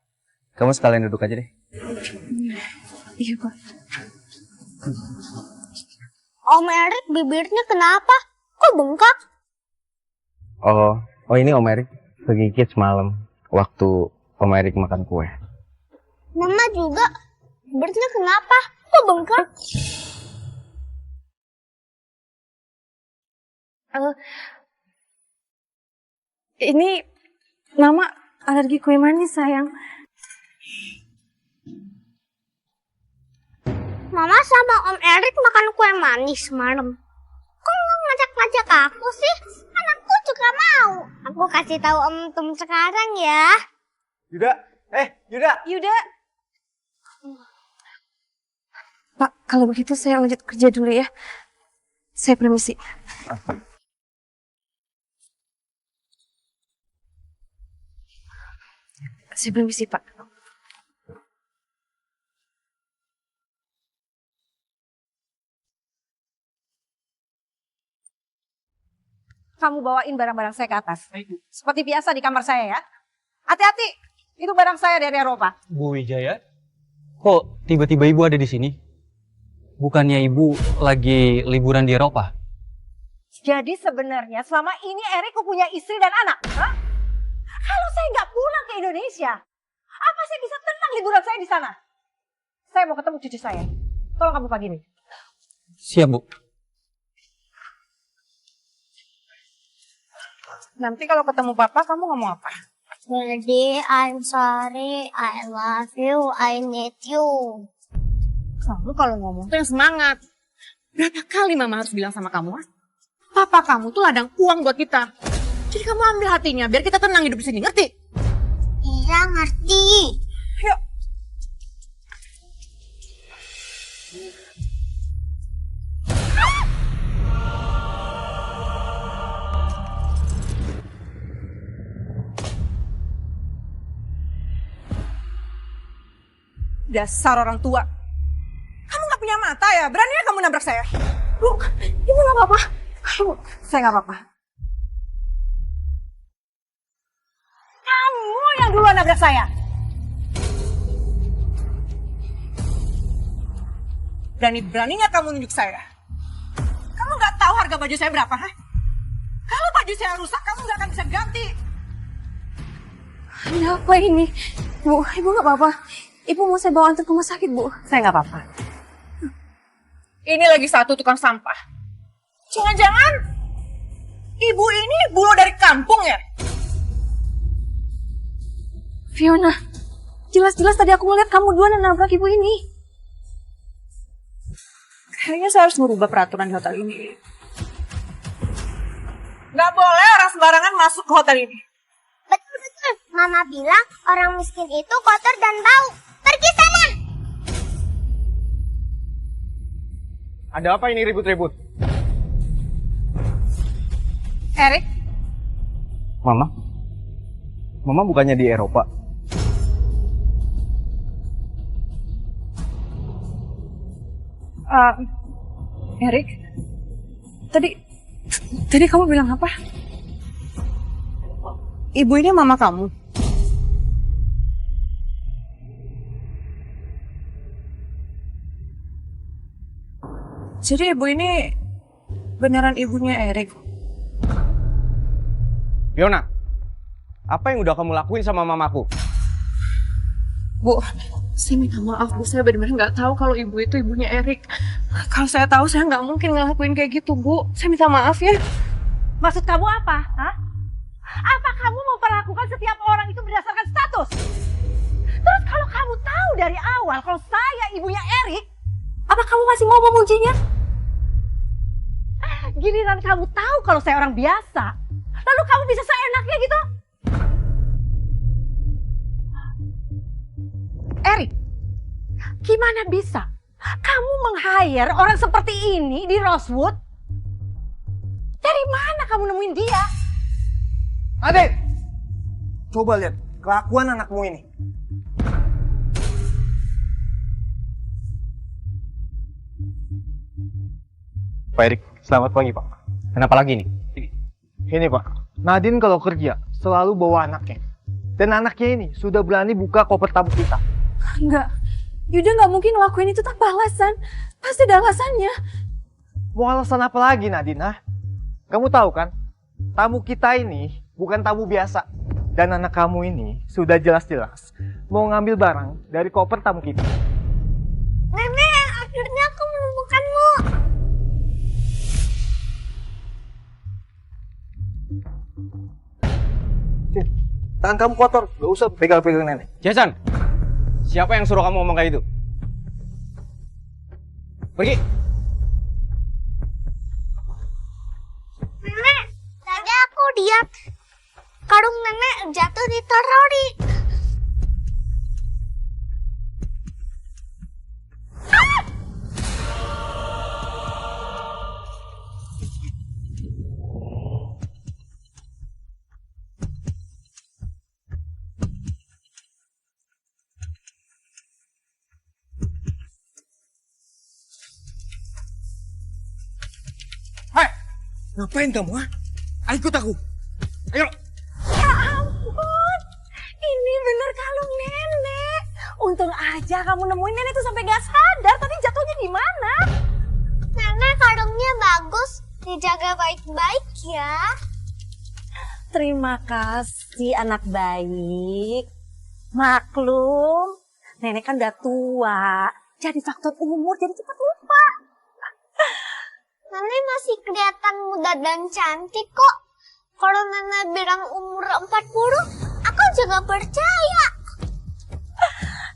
Kamu sekalian duduk aja deh. Iya, Pak. Om Erik bibirnya kenapa? Kok bengkak? Oh ini Om Erik kegigit semalam waktu Om Erik makan kue. Mama juga. Bibirnya kenapa? Kok bengkak? Ini Mama alergi kue manis, sayang. Mama sama Om Erik makan kue manis semalam. Kok nggak ngajak-ngajak aku sih? Kan aku juga mau. Aku kasih tahu Om Tum sekarang ya. Yuda, Yuda. Yuda. Pak, kalau begitu saya lanjut kerja dulu ya. Saya permisi. Saya permisi, Pak. Kamu bawain barang-barang saya ke atas. Seperti biasa di kamar saya ya. Hati-hati, itu barang saya dari Eropa. Bu Wijaya, kok tiba-tiba ibu ada di sini? Bukannya ibu lagi liburan di Eropa? Jadi sebenarnya selama ini Erik punya istri dan anak. Hah? Kalau saya nggak pulang ke Indonesia, apa saya bisa tenang liburan saya di sana? Saya mau ketemu cucu saya. Tolong kamu pagi ini. Siap, Bu. Nanti kalau ketemu papa, kamu ngomong apa? Daddy, I'm sorry. I love you. I need you. Kamu kalau ngomong tuh yang semangat. Berapa kali mama harus bilang sama kamu, papa kamu tuh ladang uang buat kita. Jadi kamu ambil hatinya, biar kita tenang hidup di sini, ngerti? Iya, ngerti. Yuk. Dasar orang tua. Kamu gak punya mata ya? Beraninya kamu nabrak saya? Bu, ibu nggak apa-apa. Bu, saya nggak apa-apa. Kamu yang duluan nabrak saya. Berani-beraninya kamu nunjuk saya. Kamu gak tahu harga baju saya berapa, ha? Kalau baju saya rusak, kamu gak akan bisa ganti. Ada apa ini? Bu, ibu nggak apa-apa. Ibu mau saya bawa antar ke rumah sakit, Bu. Saya nggak apa-apa. Ini lagi satu tukang sampah. Jangan-jangan ibu ini bulo dari kampung ya? Fiona, jelas-jelas tadi aku ngeliat kamu duluan yang nabrak ibu ini. Kayaknya saya harus merubah peraturan di hotel ini. Nggak boleh orang sembarangan masuk ke hotel ini. Betul-betul. Mama bilang orang miskin itu kotor dan bau. Pergi sana. Ada apa ini ribut-ribut? Erik, Mama? Mama bukannya di Eropa? Erik, tadi kamu bilang apa? Ibu ini mama kamu. Jadi ibu ini beneran ibunya Erik. Fiona, apa yang udah kamu lakuin sama mamaku? Bu, saya minta maaf Bu, saya benar-benar nggak tahu kalau ibu itu ibunya Erik. Kalau saya tahu saya nggak mungkin ngelakuin kayak gitu Bu. Saya minta maaf ya. Maksud kamu apa? Hah? Apa kamu memperlakukan setiap orang itu berdasarkan status? Terus kalau kamu tahu dari awal kalau saya ibunya Erik, apa kamu masih mau memujinya? Giliran kamu tahu kalau saya orang biasa, lalu kamu bisa seenaknya gitu? Erik, gimana bisa kamu meng-hire orang seperti ini di Rosewood? Dari mana kamu nemuin dia? Adek! Coba lihat kelakuan anakmu ini. Pak Erik, selamat pagi Pak. Kenapa lagi nih? Ini Pak, Nadine kalau kerja selalu bawa anaknya. Dan anaknya ini sudah berani buka koper tamu kita. Enggak, Yuda nggak mungkin ngelakuin itu tanpa alasan. Pasti ada alasannya. Mau alasan apa lagi Nadine? Hah? Kamu tahu kan, tamu kita ini bukan tamu biasa. Dan anak kamu ini sudah jelas-jelas mau ngambil barang dari koper tamu kita. Nenek, akhirnya aku menemukanmu. Tangan kamu kotor, gak usah pegang-pegang nenek. Jason, siapa yang suruh kamu ngomong kayak gitu? Pergi. Nenek, tadi aku lihat karung nenek jatuh di troli. Hai, ngapain kamu? Ha? Ikut aku. Ayo. Ya ampun, ini bener kalung nenek. Untung aja kamu nemuin nenek tuh sampai gak sadar tadi jatuhnya di mana. Nenek, kalungnya bagus. Dijaga baik-baik ya. Terima kasih anak baik. Maklum, nenek kan udah tua. Jadi faktor umur jadi cepat lupa. Nenek masih kelihatan muda dan cantik kok. Kalau nenek bilang umur 40, aku juga percaya.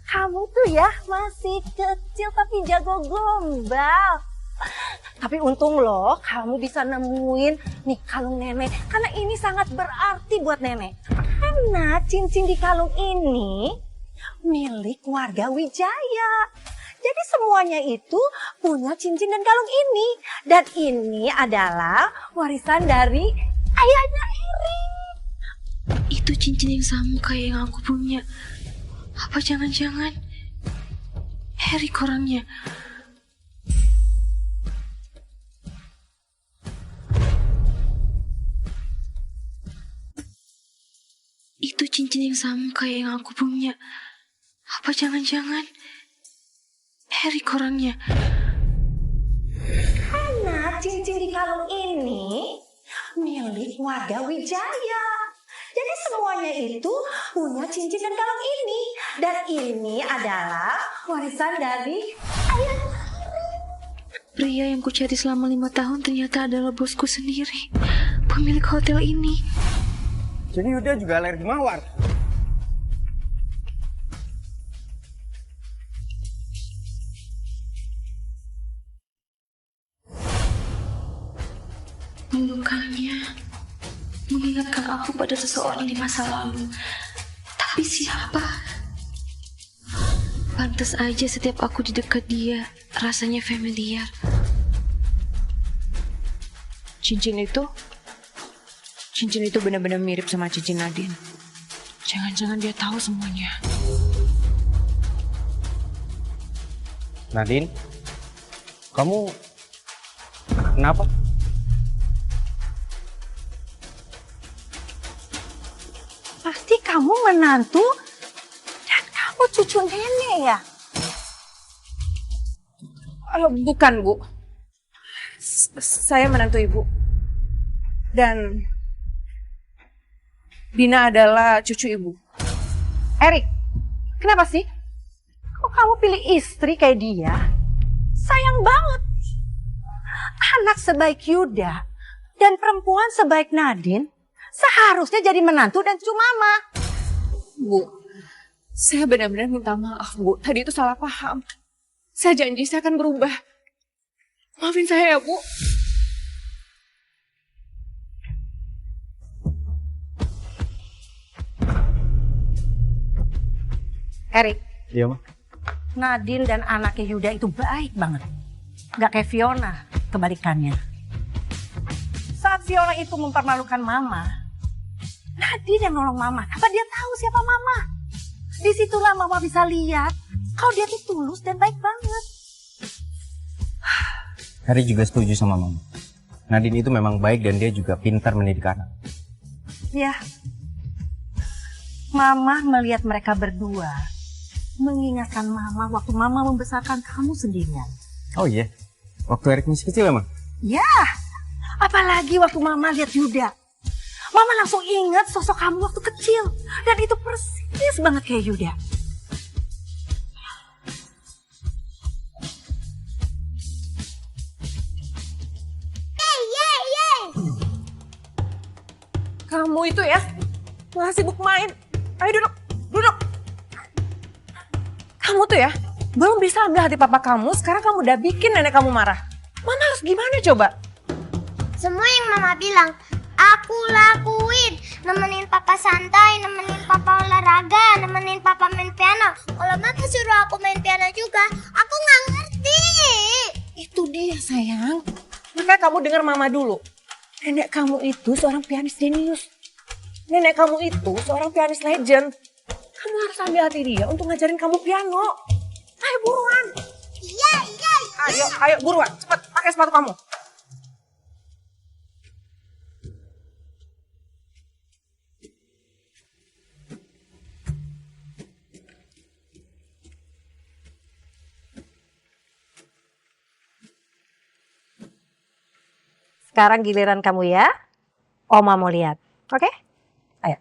Kamu tuh ya masih kecil tapi jago gombal. Tapi untung loh kamu bisa nemuin nih kalung nenek. Karena ini sangat berarti buat nenek. Karena cincin di kalung ini milik warga Wijaya. Jadi semuanya itu punya cincin dan kalung ini. Dan ini adalah warisan dari ayahnya Erik. Itu cincin yang sama kayak yang aku punya. Apa jangan-jangan Erik orangnya? Itu cincin yang sama kayak yang aku punya. Apa jangan-jangan Erik orangnya? Karena cincin di kalung ini milik warga Wijaya. Jadi semuanya itu punya cincin dan kalung ini. Dan ini adalah warisan dari ayah. Pria yang kucari selama 5 tahun ternyata adalah bosku sendiri. Pemilik hotel ini. Jadi Yuda juga alergi mawar. Melukanya mengingatkan aku pada seseorang di masa lalu. Tapi siapa? Pantas aja setiap aku di dekat dia, rasanya familiar. Cincin itu benar-benar mirip sama cincin Nadine. Jangan-jangan dia tahu semuanya. Nadine, kamu kenapa? Pasti kamu menantu dan kamu cucu nenek ya? Bukan, Bu. Saya menantu Ibu. Dan Dina adalah cucu Ibu. Erik, kenapa sih? Kok kamu pilih istri kayak dia? Sayang banget. Anak sebaik Yuda dan perempuan sebaik Nadine seharusnya jadi menantu dan cucu mama. Bu, saya benar-benar minta maaf, Bu. Tadi itu salah paham. Saya janji saya akan berubah. Maafin saya ya, Bu. Erik, Iya, Ma. Nadine dan anaknya Yuda itu baik banget. Gak kayak Fiona, kebalikannya. Saat Fiona itu mempermalukan Mama, Nadine yang nolong Mama. Apa dia tahu siapa Mama? Disitulah Mama bisa lihat kalau dia tuh tulus dan baik banget. Harry juga setuju sama Mama. Nadine itu memang baik dan dia juga pintar mendidik anak. Ya, Mama melihat mereka berdua mengingatkan Mama waktu Mama membesarkan kamu sendirian. Oh iya, waktu Erik masih kecil ya, Ma? Ya, apalagi waktu Mama lihat Yuda. Mama langsung ingat sosok kamu waktu kecil. Dan itu persis banget kayak Yuda. Kamu itu ya, malah sibuk main. Ayo duduk, duduk. Kamu tuh ya, belum bisa ambil hati papa kamu, sekarang kamu udah bikin nenek kamu marah. Mama harus gimana coba? Semua yang mama bilang, aku lakuin. Nemenin papa santai, nemenin papa olahraga, nemenin papa main piano. Kalau mama suruh aku main piano juga, aku nggak ngerti. Itu dia sayang. Makanya kamu dengar mama dulu. Nenek kamu itu seorang pianis jenius. Nenek kamu itu seorang pianis legend. Kamu harus ambil hati dia untuk ngajarin kamu piano. Ayo buruan. Iya. Ayo buruan. Cepet, pakai sepatu kamu. sekarang giliran kamu ya. Oma mau lihat. Oke? Ayo.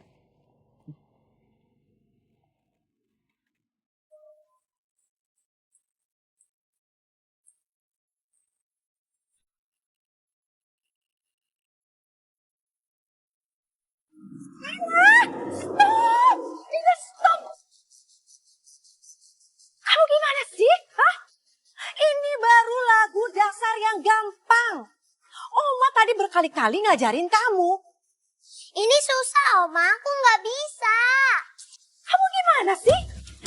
Dina, stop! Kamu gimana sih? Hah? Ini baru lagu dasar yang gampang. Oma tadi berkali-kali ngajarin kamu. Ini susah, Oma. Aku nggak bisa. Kamu gimana sih?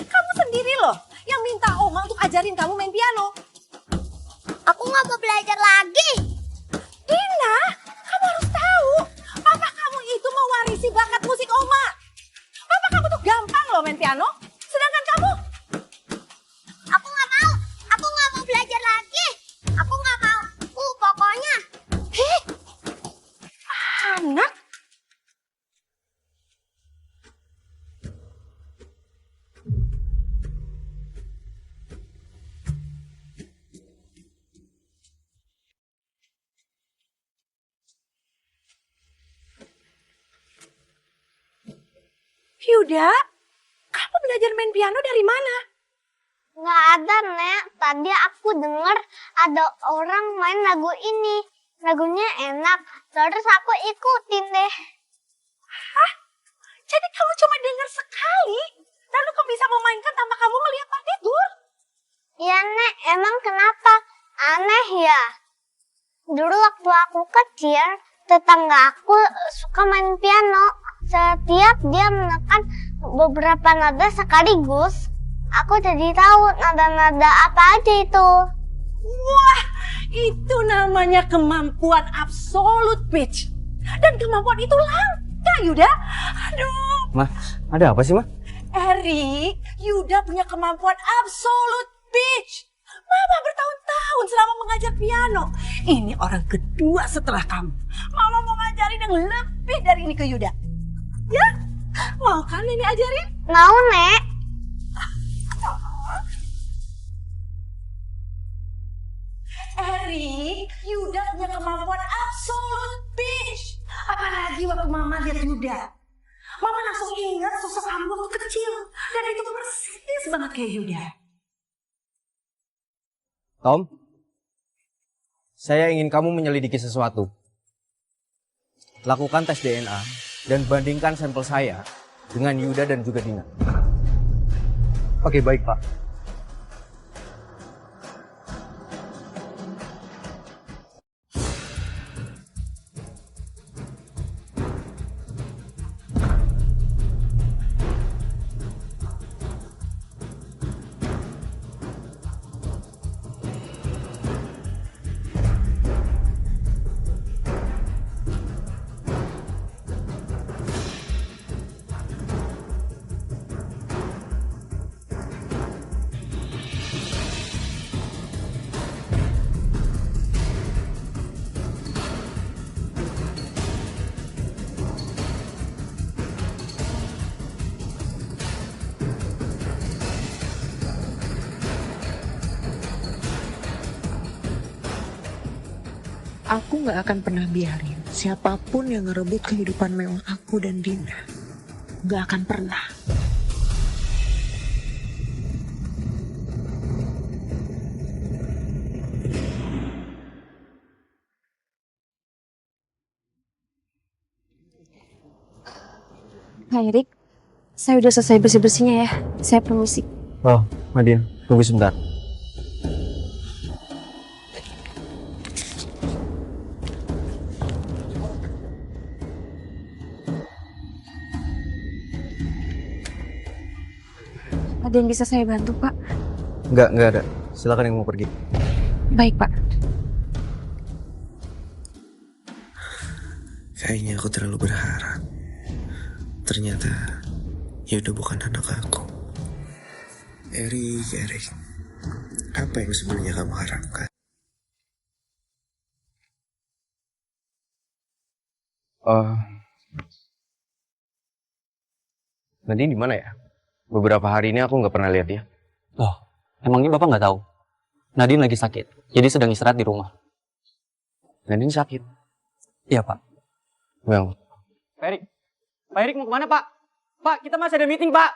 Kamu sendiri loh yang minta Oma untuk ajarin kamu main piano. Aku nggak mau belajar lagi. Dina, kamu harus tahu. Papa kamu itu mewarisi bakat musik Oma. Papa kamu tuh gampang loh main piano. Sedangkan kamu... Aku nggak mau. Aku nggak mau belajar lagi. Aku nggak mau. Pokoknya. Anak. Yuda, kamu belajar main piano dari mana? Nggak ada, Nek. Tadi aku dengar ada orang main lagu ini. Lagunya enak. Terus aku ikutin deh. Hah? Jadi kamu cuma dengar sekali? Lalu kamu bisa memainkan tanpa kamu melihat partitur? Iya, Nek. Emang kenapa? Aneh ya. Dulu waktu aku kecil, tetangga aku suka main piano. Setiap dia menekan beberapa nada sekaligus, aku jadi tahu nada-nada apa aja itu. Wah, itu namanya kemampuan absolute pitch. Dan kemampuan itu langka, Yuda. Aduh. Ma, ada apa sih, Ma? Erik, Yuda punya kemampuan absolute pitch. Mama bertahun-tahun selama mengajar piano. Ini orang kedua setelah kamu. Mama mau ngajarin yang lebih dari ini ke Yuda. Ya? Mau kan Nenek ajarin? Mau, Nek. Erik, Yuda punya kemampuan absolute pitch. Apalagi waktu Mama lihat Yuda. Mama langsung ingat sosok kamu waktu kecil. Dan itu persis banget kayak Yuda. Tom, saya ingin kamu menyelidiki sesuatu. Lakukan tes DNA dan bandingkan sampel saya dengan Yuda dan juga Dina. Oke, baik, Pak. Aku gak akan pernah biarin siapapun yang ngerebut kehidupan mewah aku dan Dina. Gak akan pernah. Hai Erik, saya udah selesai bersih-bersihnya ya. Saya permisi. Oh, Madin, tunggu sebentar. Ada yang bisa saya bantu, Pak? Enggak ada. Silakan yang mau pergi. Baik, Pak. Kayaknya aku terlalu berharap. Ternyata Yuda bukan anak aku. Erik, apa yang sebenarnya kamu harapkan? Nadine di mana ya? Beberapa hari ini aku nggak pernah lihat dia. Loh, emangnya Bapak nggak tahu? Nadine lagi sakit, jadi sedang istirahat di rumah. Nadine sakit? Iya, Pak. Well, Pak Erik. Pak Erik mau kemana, Pak? Pak, kita masih ada meeting, Pak.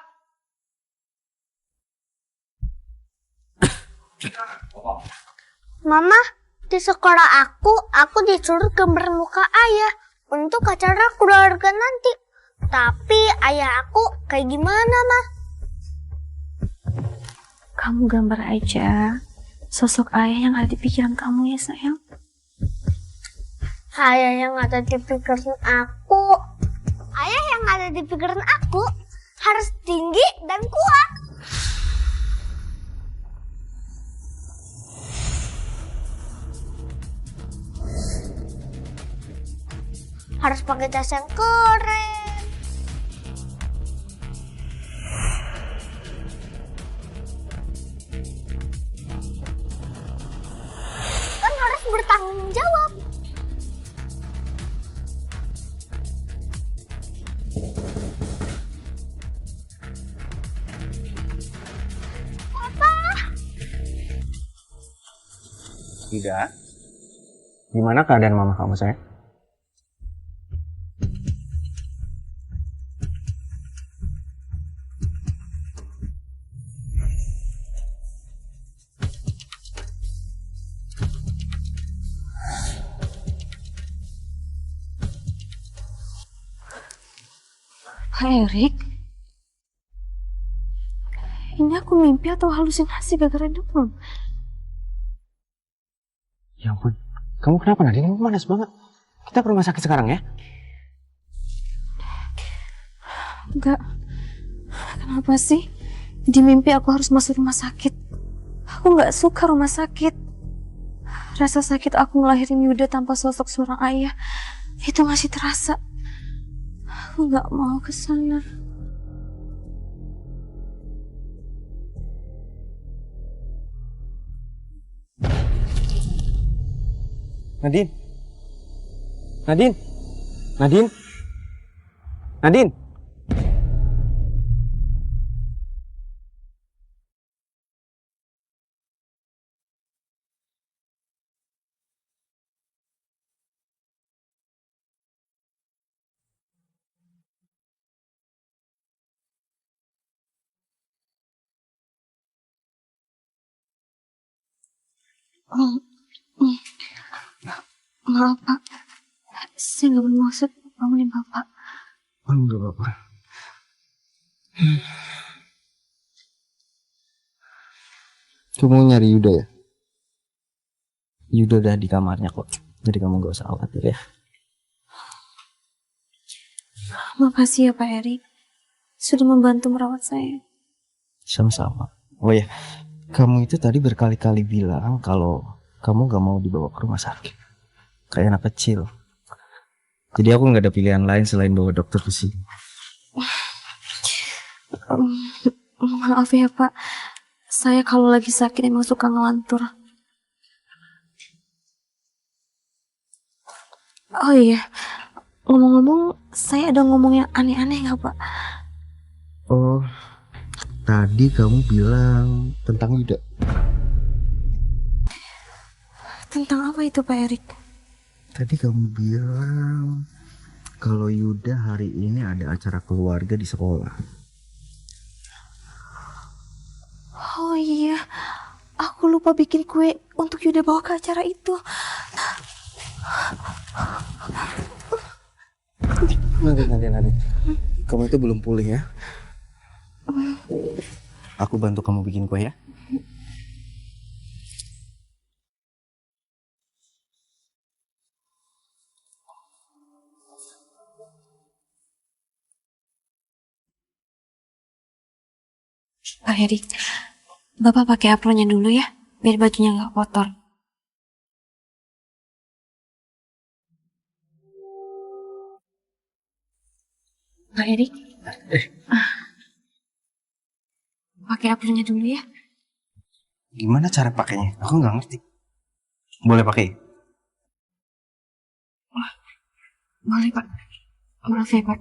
Mama, di sekolah aku disuruh gambar muka ayah untuk acara keluarga nanti. Tapi ayah aku kayak gimana, Ma? Kamu gambar aja sosok ayah yang ada di pikiran kamu ya sayang. Ayah yang ada di pikiran aku. Ayah yang ada di pikiran aku harus tinggi dan kuat. Harus pakai jas yang keren. Kan harus bertanggung jawab. Papa. tidak. Gimana keadaan mama kamu, sayang? Pak Erik, ini aku mimpi atau halusinasi gara-gara demam? Ya ampun, kamu kenapa Nadine? Kamu panas banget. Kita ke rumah sakit sekarang ya? Enggak. Kenapa sih? Di mimpi aku harus masuk rumah sakit. Aku nggak suka rumah sakit. Rasa sakit aku ngelahirin Yuda tanpa sosok seorang ayah itu masih terasa. Aku nggak mau ke sana. Nadine? Nadine? Nadine? Nadine? Maaf Pak, saya nggak bermaksud bangunin Bapak. Enggak apa-apa. Kamu nyari Yuda ya? Yuda udah di kamarnya kok. Jadi kamu gak usah khawatir ya. Makasih ya Pak Erik, sudah membantu merawat saya. Sama-sama. Oh ya, kamu itu tadi berkali-kali bilang kalau kamu gak mau dibawa ke rumah sakit. Kayak anak kecil. Jadi aku gak ada pilihan lain selain bawa dokter ke sini. Maaf ya Pak, saya kalau lagi sakit emang suka ngelantur. Oh iya, ngomong-ngomong, saya ada ngomong yang aneh-aneh nggak Pak? Oh, tadi kamu bilang tentang Yuda. Tentang apa itu Pak Erik? Tadi kamu bilang kalau Yuda hari ini ada acara keluarga di sekolah. Oh iya, aku lupa bikin kue untuk Yuda bawa ke acara itu. Nanti. Kamu itu belum pulih ya? Aku bantu kamu bikin kue ya. Pak Erik, Bapak pakai apronnya dulu ya, biar bajunya nggak kotor. Pak Erik, pakai apronnya dulu ya. Gimana cara pakainya? Aku nggak ngerti. Boleh pakai? Boleh Pak, maaf ya Pak.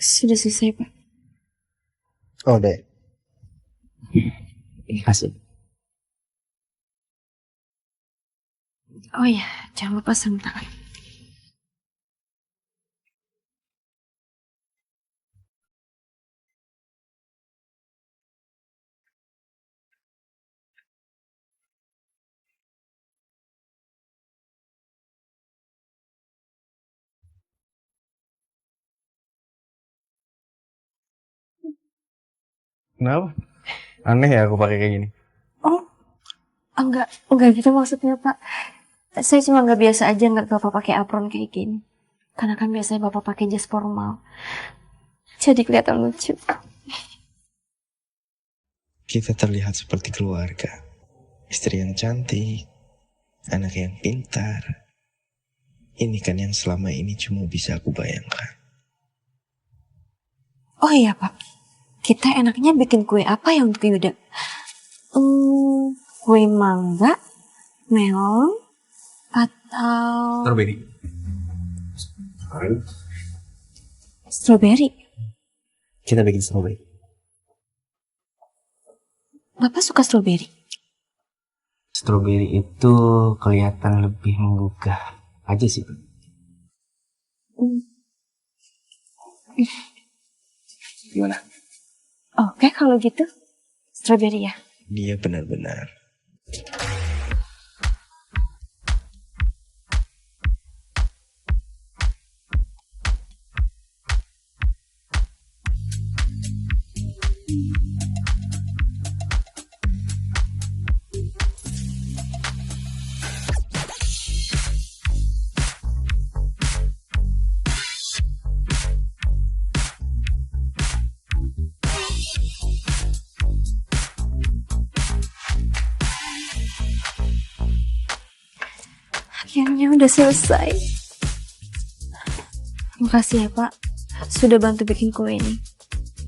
Sudah selesai, Pak. Oh, deh. Kasih. Oh iya, jangan lupa sarung tangan. Kenapa? Aneh ya aku pakai kayak gini. Oh, enggak gitu maksudnya, Pak. Saya cuma nggak biasa aja nggak Bapak pakai apron kayak gini. Karena kan biasanya Bapak pakai jas formal. Jadi kelihatan lucu. Kita terlihat seperti keluarga. Istri yang cantik, anak yang pintar. Ini kan yang selama ini cuma bisa aku bayangkan. Oh iya, Pak. Kita enaknya bikin kue apa ya untuk Yuda? Kue mangga, melon, atau Strawberry. strawberry. Kita bikin strawberry. Bapak suka strawberry? Strawberry itu kelihatan lebih menggugah aja sih. Gimana? Oke, kalau gitu strawberry ya. Dia benar-benar. Akhirnya udah selesai. Makasih ya, Pak. Sudah bantu bikin kue ini.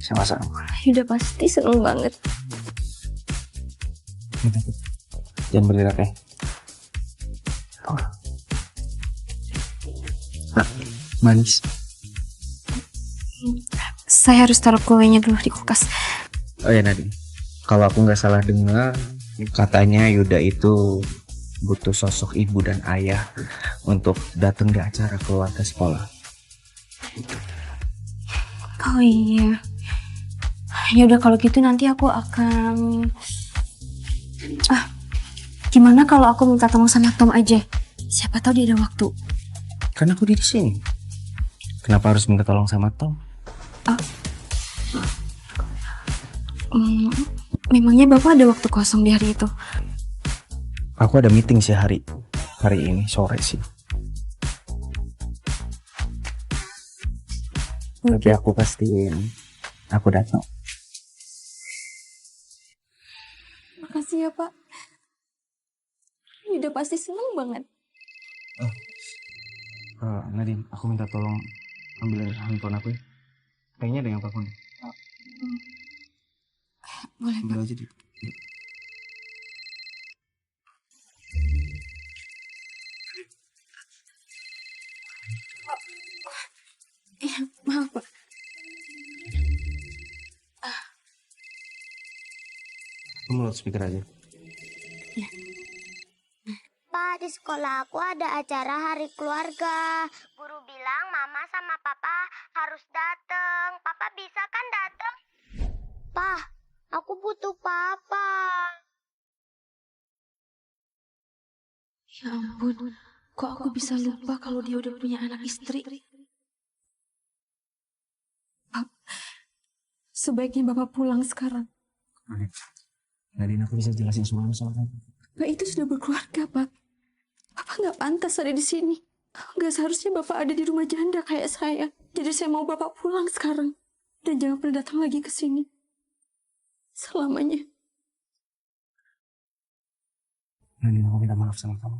Sama-sama. Yuda pasti seneng banget. Jangan bergerak ya. Nah, manis. Saya harus taruh kuenya dulu di kulkas. Oh ya Nadine, kalau aku nggak salah dengar, katanya Yuda itu butuh sosok ibu dan ayah untuk datang di acara keluarga sekolah. Oh iya. Ya udah kalau gitu nanti aku akan. Gimana kalau aku minta tolong sama Tom aja? Siapa tahu dia ada waktu. Kan aku di sini. Kenapa harus minta tolong sama Tom? Memangnya Bapak ada waktu kosong di hari itu? Aku ada meeting sih hari ini sore sih. Tapi aku pastiin aku datang. Makasih ya, Pak. Yuda pasti seneng banget. Nadine, aku minta tolong ambil handphone aku ya. Kayaknya ada yang telepon. Boleh, Ambil Pak. aja deh. Iya, maaf, Pak. Kamu loudspeaker aja. Pak, di sekolah aku ada acara hari keluarga. Guru bilang mama sama papa harus datang. Papa bisa kan datang? Pak, aku butuh papa. Ya ampun, kok aku bisa lupa kalau dia udah punya anak istri? Sebaiknya Bapak pulang sekarang. Nadine, aku bisa jelasin semuanya soal kamu. Bapak itu sudah berkeluarga, Pak. Bapak nggak pantas ada di sini. Nggak seharusnya Bapak ada di rumah janda kayak saya. Jadi saya mau Bapak pulang sekarang. Dan jangan pernah datang lagi ke sini. Selamanya. Nadine, aku minta maaf sama kamu.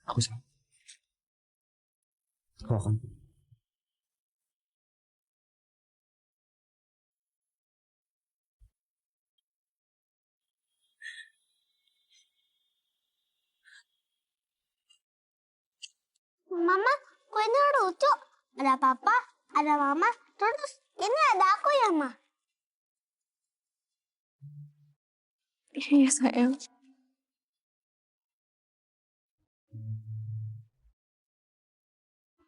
Aku salah. Kalau kamu Mama, kuenya lucu. Ada papa, ada mama, terus ini ada aku ya, Ma? Iya sayang.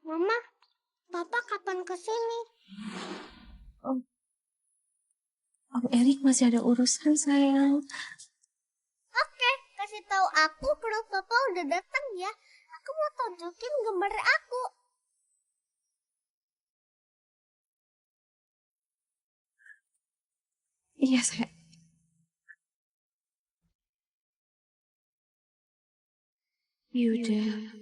Mama, Papa kapan kesini? Om Erik masih ada urusan sayang. Oke, kasih tahu aku kalau Papa udah datang ya. Aku mau tunjukin gambar aku. Iya sayang. Yuda,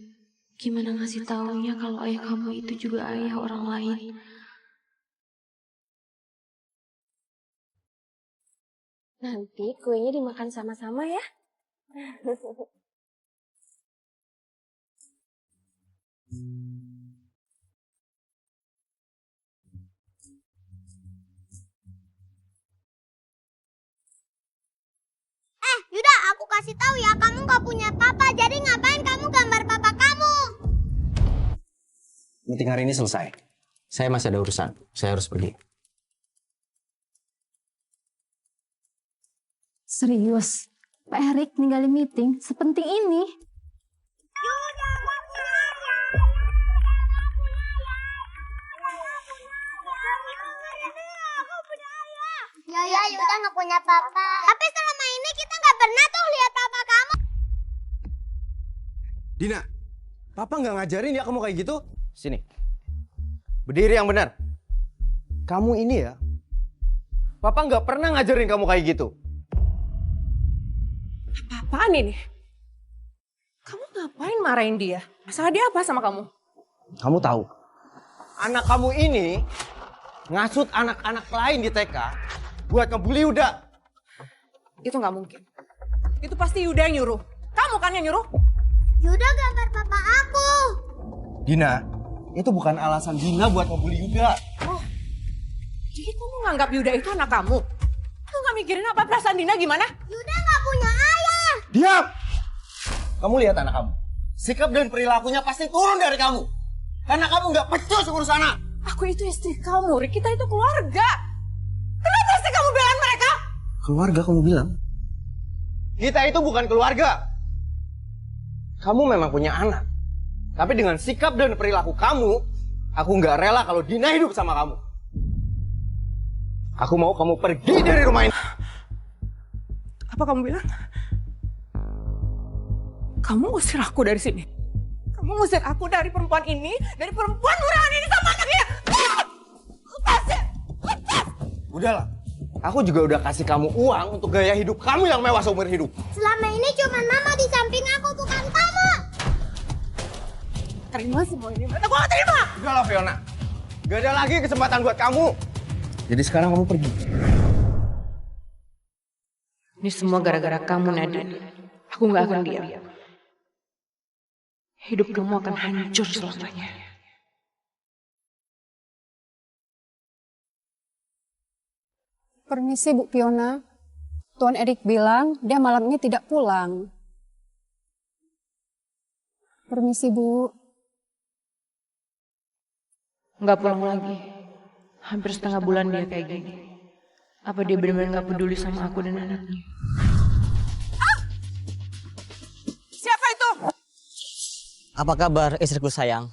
gimana ngasih taunya kalau ayah kamu itu juga ayah orang lain? Nanti kuenya dimakan sama-sama ya. Yuda, aku kasih tahu ya, kamu gak punya papa. Jadi ngapain kamu gambar papa kamu? Meeting hari ini selesai. Saya masih ada urusan. Saya harus pergi. Serius, Pak Erik ninggalin meeting sepenting ini. Ya, Yuda gak punya papa. Tapi selama ini kita gak pernah tuh lihat papa kamu. Dina, Papa nggak ngajarin ya kamu kayak gitu? Sini. Berdiri yang benar. Kamu ini ya, Papa nggak pernah ngajarin kamu kayak gitu. Apaan ini? Kamu ngapain marahin dia? Masalah dia apa sama kamu? Kamu tahu, anak kamu ini ngasut anak-anak lain di TK buat ngebully Yuda. Itu nggak mungkin. Itu pasti Yuda yang nyuruh. Kamu kan yang nyuruh? Yuda gambar papa aku. Dina, itu bukan alasan Dina buat ngebully Yuda. Oh, jadi kamu nganggap Yuda itu anak kamu? Kamu nggak mikirin apa perasaan Dina gimana? Yuda nggak punya ayah. Diam! Kamu lihat anak kamu. Sikap dan perilakunya pasti turun dari kamu. Karena kamu nggak pecus urus anak. Aku itu istri kamu, Rik. Kita itu keluarga. Kenapa sih kamu belain mereka? Keluarga kamu bilang? Kita itu bukan keluarga. Kamu memang punya anak. Tapi dengan sikap dan perilaku kamu, aku nggak rela kalau Dina hidup sama kamu. Aku mau kamu pergi dari rumah ini. Apa kamu bilang? Kamu ngusir aku dari sini. Kamu ngusir aku dari perempuan ini, dari perempuan murahan ini sama anaknya. Lepasin! Lepas! Udahlah. Aku juga udah kasih kamu uang untuk gaya hidup kamu yang mewah seumur hidup. Selama ini cuma mama di samping aku, bukan kamu. Terima semua ini. Aku gak terima! Udahlah Fiona. Gak ada lagi kesempatan buat kamu. Jadi sekarang kamu pergi. Ini semua gara-gara kamu, Nadine. Aku gak akan diam. Hidup kamu akan hancur selamanya. Permisi Bu Fiona, Tuan Erik bilang dia malam ini tidak pulang. Permisi Bu. Nggak pulang lagi. Hampir setengah bulan dia kayak gini. Apa dia benar-benar nggak peduli sama aku dan anaknya? Siapa itu? Apa kabar istriku sayang?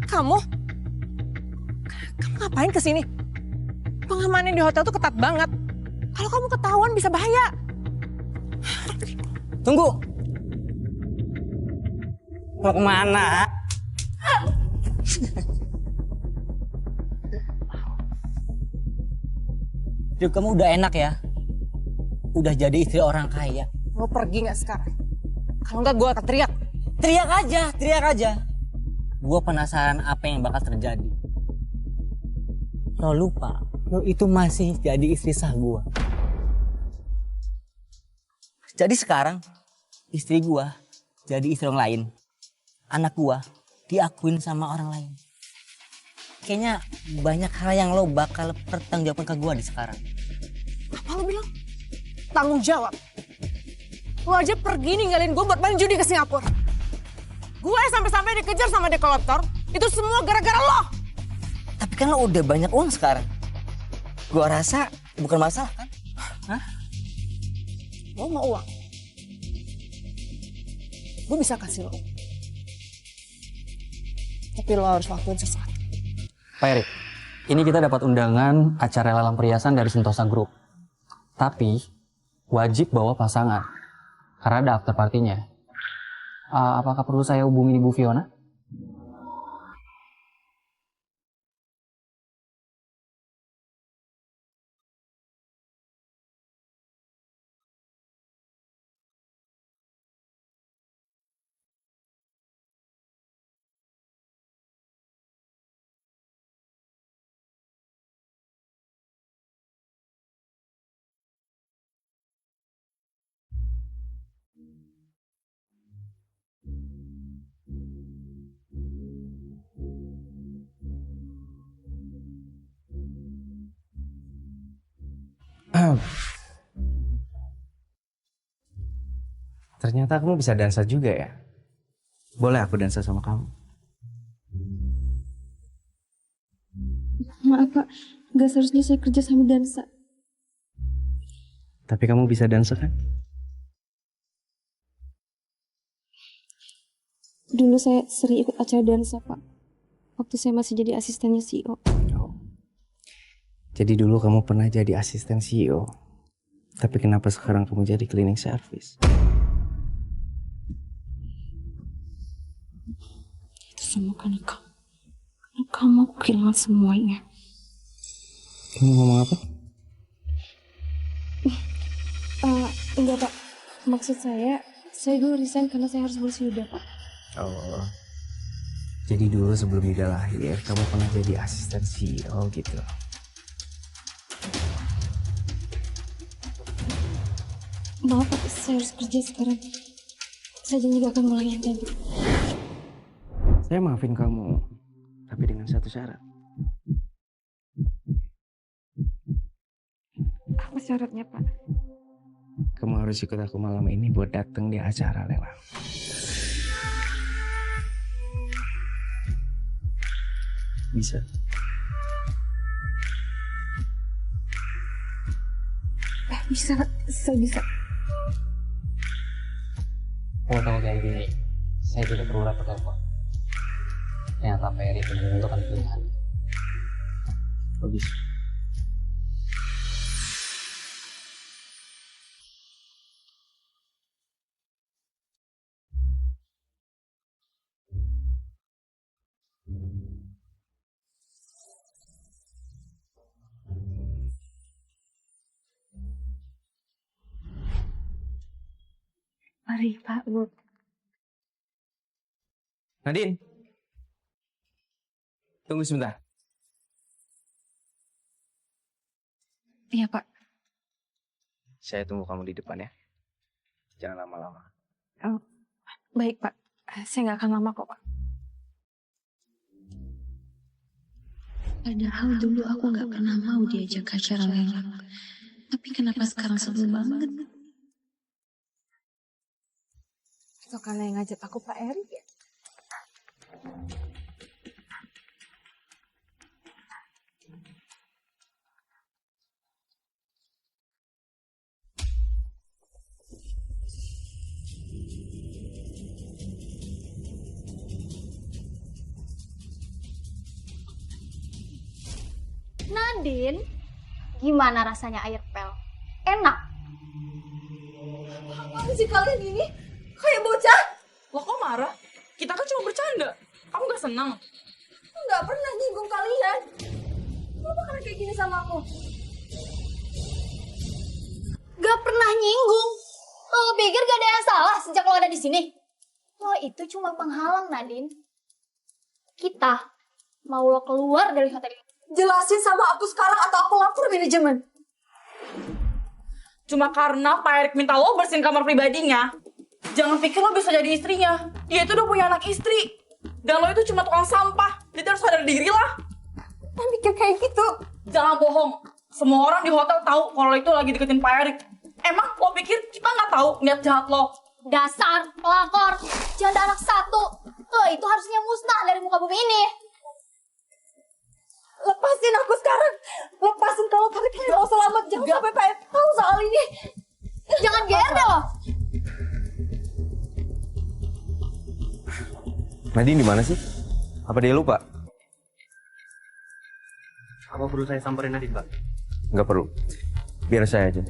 Kamu ngapain kesini? Pengamanan di hotel tuh ketat banget. Kalau kamu ketahuan bisa bahaya. Tunggu. Mau kemana? Hidup kamu udah enak ya? Udah jadi istri orang kaya. Mau pergi nggak sekarang? Kalau nggak gue akan teriak. Teriak aja. Gue penasaran apa yang bakal terjadi. Lo lupa, lo itu masih jadi istri sah gue. Jadi sekarang, istri gue jadi istri orang lain. Anak gue diakuin sama orang lain. Kayaknya banyak hal yang lo bakal pertanggungjawabkan ke gue di sekarang. Apa lo bilang? Tanggung jawab. Lo aja pergi ninggalin gue buat main judi ke Singapura. Gue sampai-sampai dikejar sama dep kolektor. Itu semua gara-gara lo. Tapi kan lo udah banyak uang sekarang. Gua rasa bukan masalah kan? Hah? Lo mau uang? Gue bisa kasih lo. Tapi lo harus lakuin sesuatu. Pak Erik, ini kita dapat undangan acara lelang perhiasan dari Sentosa Group. Tapi wajib bawa pasangan karena ada after partinya. Apakah perlu saya hubungi Ibu Fiona? Ternyata kamu bisa dansa juga ya? Boleh aku dansa sama kamu? Maaf Pak, gak seharusnya saya kerja sambil dansa. Tapi kamu bisa dansa kan? Dulu saya sering ikut acara dansa Pak. Waktu saya masih jadi asistennya CEO. Jadi dulu kamu pernah jadi asisten CEO. Tapi kenapa sekarang kamu jadi cleaning service? Itu semua karena kamu. Karena kamu kehilangan semuanya. Kamu ngomong apa? Enggak Pak. Maksud saya dulu resign karena saya harus ngurus Yuda Pak. Oh. Jadi dulu sebelum Yuda lahir, kamu pernah jadi asisten CEO gitu. Maaf Pak, saya harus kerja sekarang. Saya janji gak akan ngulangi yang tadi. Saya maafin kamu, tapi dengan satu syarat. Apa syaratnya Pak? Kamu harus ikut aku malam ini buat datang di acara lelang. Bisa? Bisa, saya bisa. Kalau tahu kayak gini, saya tidak perlu repot telepon. Ternyata Pak Erik menentukan pilihan. Bagus. Mari Pak, Bu. Nadine, tunggu sebentar. Iya Pak. Saya tunggu kamu di depan ya. Jangan lama-lama. Oh, baik Pak. Saya nggak akan lama kok Pak. Padahal dulu aku nggak pernah mau diajak ke acara lelang. Tapi kenapa sekarang sebel banget? Itu karena yang ngajak aku Pak Erik ya? Nadine, gimana rasanya air pel? Enak? Apaan sih kalian ini? Kayak bocah. Lo kok marah? Kita kan cuma bercanda. Kamu gak senang? Aku gak pernah nyinggung kalian. Kenapa kalian kayak gini sama aku? Gak pernah nyinggung. Lo pikir gak ada yang salah sejak lo ada di sini? Lo itu cuma penghalang, Nadine. Kita mau lo keluar dari hotel ini. Jelasin sama aku sekarang atau aku lapor manajemen. Cuma karena Pak Erik minta lo bersihin kamar pribadinya, jangan pikir lo bisa jadi istrinya. Dia itu udah punya anak istri. Dan lo itu cuma tukang sampah. Jadi harus sadar diri lah. Kan mikir kayak gitu. Jangan bohong. Semua orang di hotel tahu kalau lo itu lagi deketin Pak Erik. Emang lo pikir kita nggak tahu niat jahat lo? Dasar pelakor, janda anak satu. Tuh itu harusnya musnah dari muka bumi ini. Lepasin aku sekarang. Lepasin kalau Pak Erik mau selamat. Jangan sampai Pak Erik tahu soal ini. Jangan GR deh lo. Nadine di mana sih? Apa dia lupa? Apa perlu saya samperin Nadine, Pak? Nggak perlu. Biar saya aja.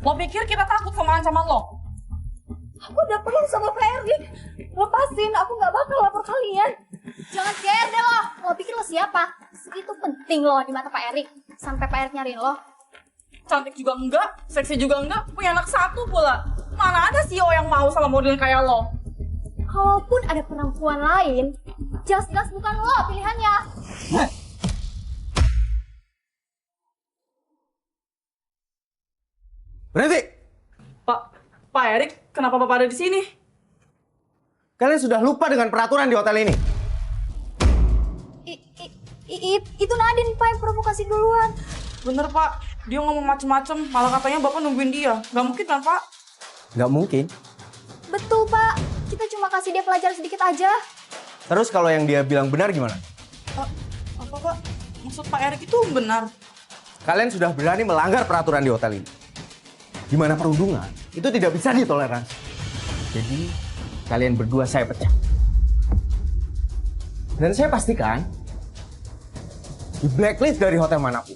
Lo pikir kita takut sama ancaman lo? Aku udah perlu sama Pak Erik. Lepasin, aku nggak bakal lapor kalian. Jangan GR deh lo. Lo pikir lo siapa? Itu penting lo di mata Pak Erik. Sampai Pak Erik nyariin lo. Cantik juga enggak, seksi juga enggak, punya anak satu pula. Mana ada CEO yang mau sama model kayak lo? Kalaupun ada perempuan lain, jelas-jelas bukan lo pilihannya. Berhenti! Pak Erik, kenapa Bapak ada di sini? Kalian sudah lupa dengan peraturan di hotel ini. Itu Nadine, Pak, yang provokasi duluan. Bener, Pak. Dia ngomong macem-macem, malah katanya Bapak nungguin dia. Gak mungkin kan, Pak? Nggak mungkin. Betul, Pak. Kita cuma kasih dia pelajaran sedikit aja. Terus kalau yang dia bilang benar gimana? Apa, Pak? Maksud Pak Erik itu benar? Kalian sudah berani melanggar peraturan di hotel ini. Di mana perundungan itu tidak bisa ditoleransi. Jadi kalian berdua saya pecat. Dan saya pastikan di blacklist dari hotel manapun.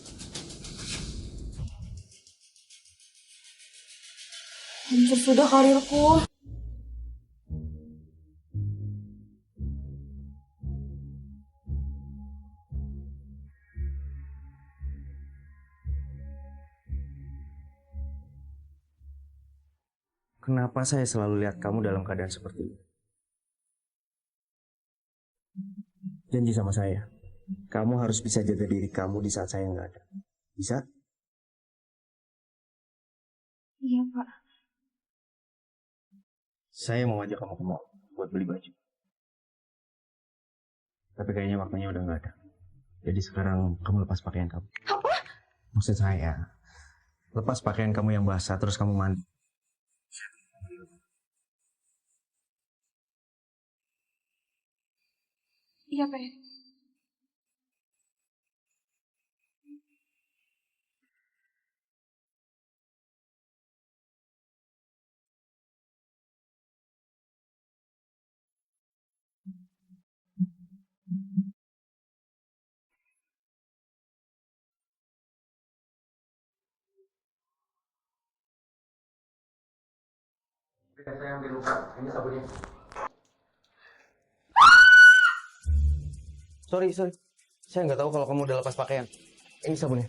Hancur sudah karirku. Kenapa saya selalu lihat kamu dalam keadaan seperti ini? Janji sama saya, kamu harus bisa jaga diri kamu di saat saya nggak ada. Bisa? Iya, Pak. Saya mau ajak kamu ke mall buat beli baju. Tapi kayaknya waktunya udah nggak ada. Jadi sekarang kamu lepas pakaian kamu. Apa? Maksud saya, lepas pakaian kamu yang basah terus kamu mandi. Iya, Pak Erik. Saya ambil luka, ini sabunnya. Sorry. Saya nggak tahu kalau kamu udah lepas pakaian. Ini sabunnya.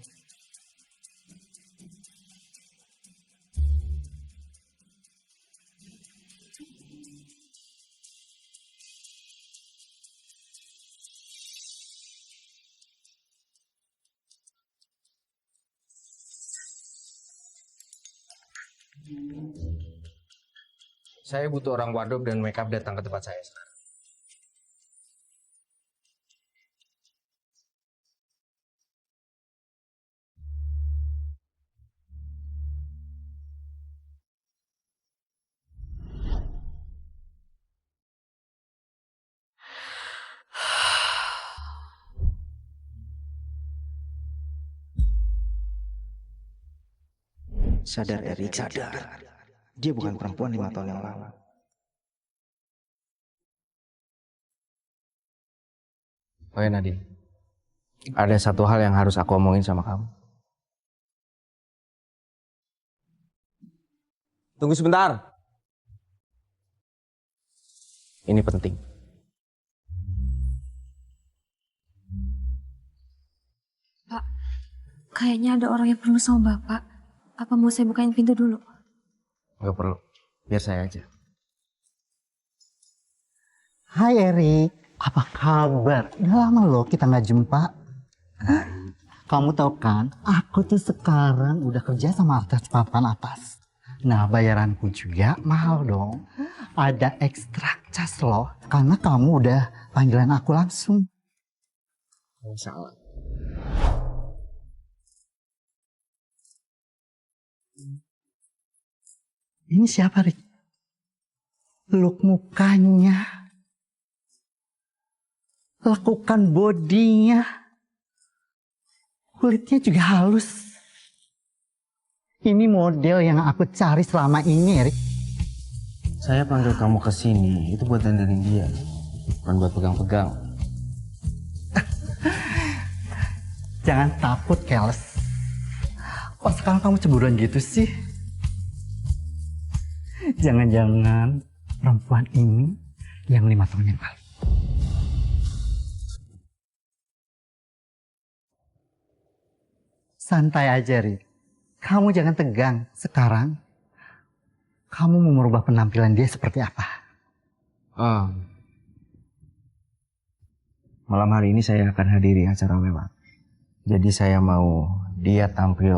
Saya butuh orang wardrobe dan makeup datang ke tempat saya sekarang. Sadar Erik, sadar. Dia bukan perempuan 5 tahun yang lalu. Oke Nadine, ada satu hal yang harus aku omongin sama kamu. Tunggu sebentar. Ini penting. Pak, kayaknya ada orang yang perlu sama Bapak. Apa mau saya bukain pintu dulu? Gak perlu, biar saya aja. Hai Erik, apa kabar? Udah lama loh kita nggak jumpa. Kamu tahu kan, aku tuh sekarang udah kerja sama artis papan atas. Nah, bayaranku juga mahal dong. Ada ekstra cas loh, karena kamu udah panggilan aku langsung. Salah. Ini siapa, Rik? Look mukanya, lakukan bodinya, kulitnya juga halus. Ini model yang aku cari selama ini, Rik. Saya panggil kamu ke sini itu buat dandanin dia, bukan buat pegang-pegang. Jangan takut, Keles. Kok sekarang kamu cemburuan gitu sih? Jangan-jangan perempuan ini yang 5 tahun yang lalu. Santai aja, Rik. Kamu jangan tegang. Sekarang, kamu mau merubah penampilan dia seperti apa? Malam hari ini saya akan hadiri acara lewat. Jadi saya mau dia tampil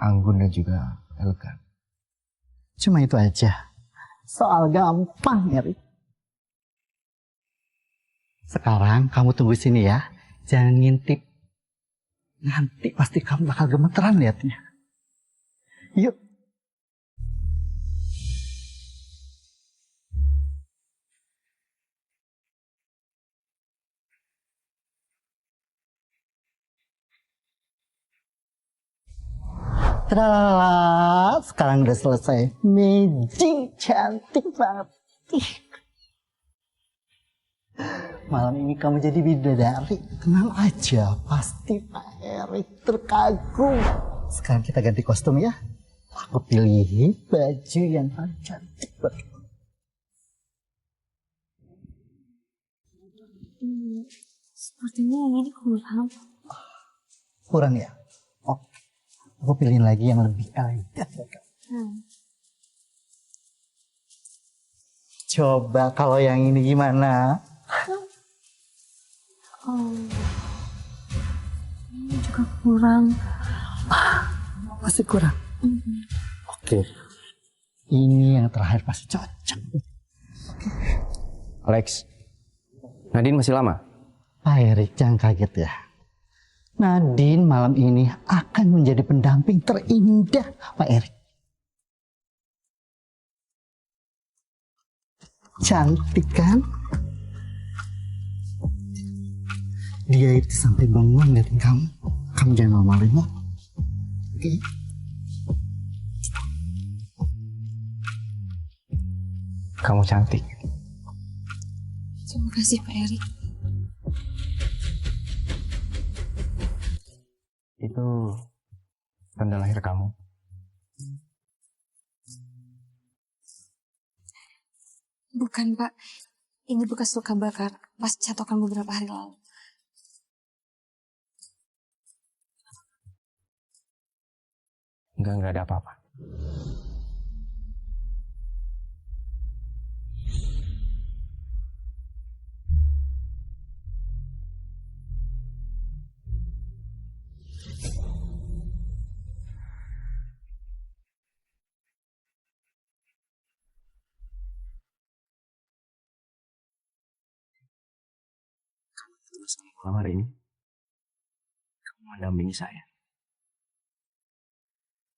anggun dan juga elegan. Cuma itu aja. Soal gampang, ya, Rik. Sekarang kamu tunggu sini ya. Jangan ngintip. Nanti pasti kamu bakal gemeteran liatnya. Yuk. Tralala, sekarang udah selesai. Magic, cantik banget. Malam ini kamu jadi bidadari. Tenang aja, pasti Pak Erik terkagum. Sekarang kita ganti kostum ya. Aku pilih baju yang paling cantik buat kamu. Sepertinya yang ini kurang. Kurang ya? Oke. Aku pilihin lagi yang lebih elegan buat kamu. Coba kalau yang ini gimana? Ini juga kurang. Masih kurang? Oke. Ini yang terakhir pasti cocok. Alex, Nadine masih lama? Pak Erik, jangan kaget ya. Nadine malam ini akan menjadi pendamping terindah Pak Erik. Cantik kan? Dia itu sampai bengong ngeliatin kamu. Kamu jangan malu-maluin ya. Oke? Kamu cantik. Terima kasih Pak Erik. Itu tanda lahir kamu. Bukan Pak, ini bekas luka bakar pas catokan beberapa hari lalu. Enggak ada apa-apa. Malam hari ini, kamu mendampingi saya.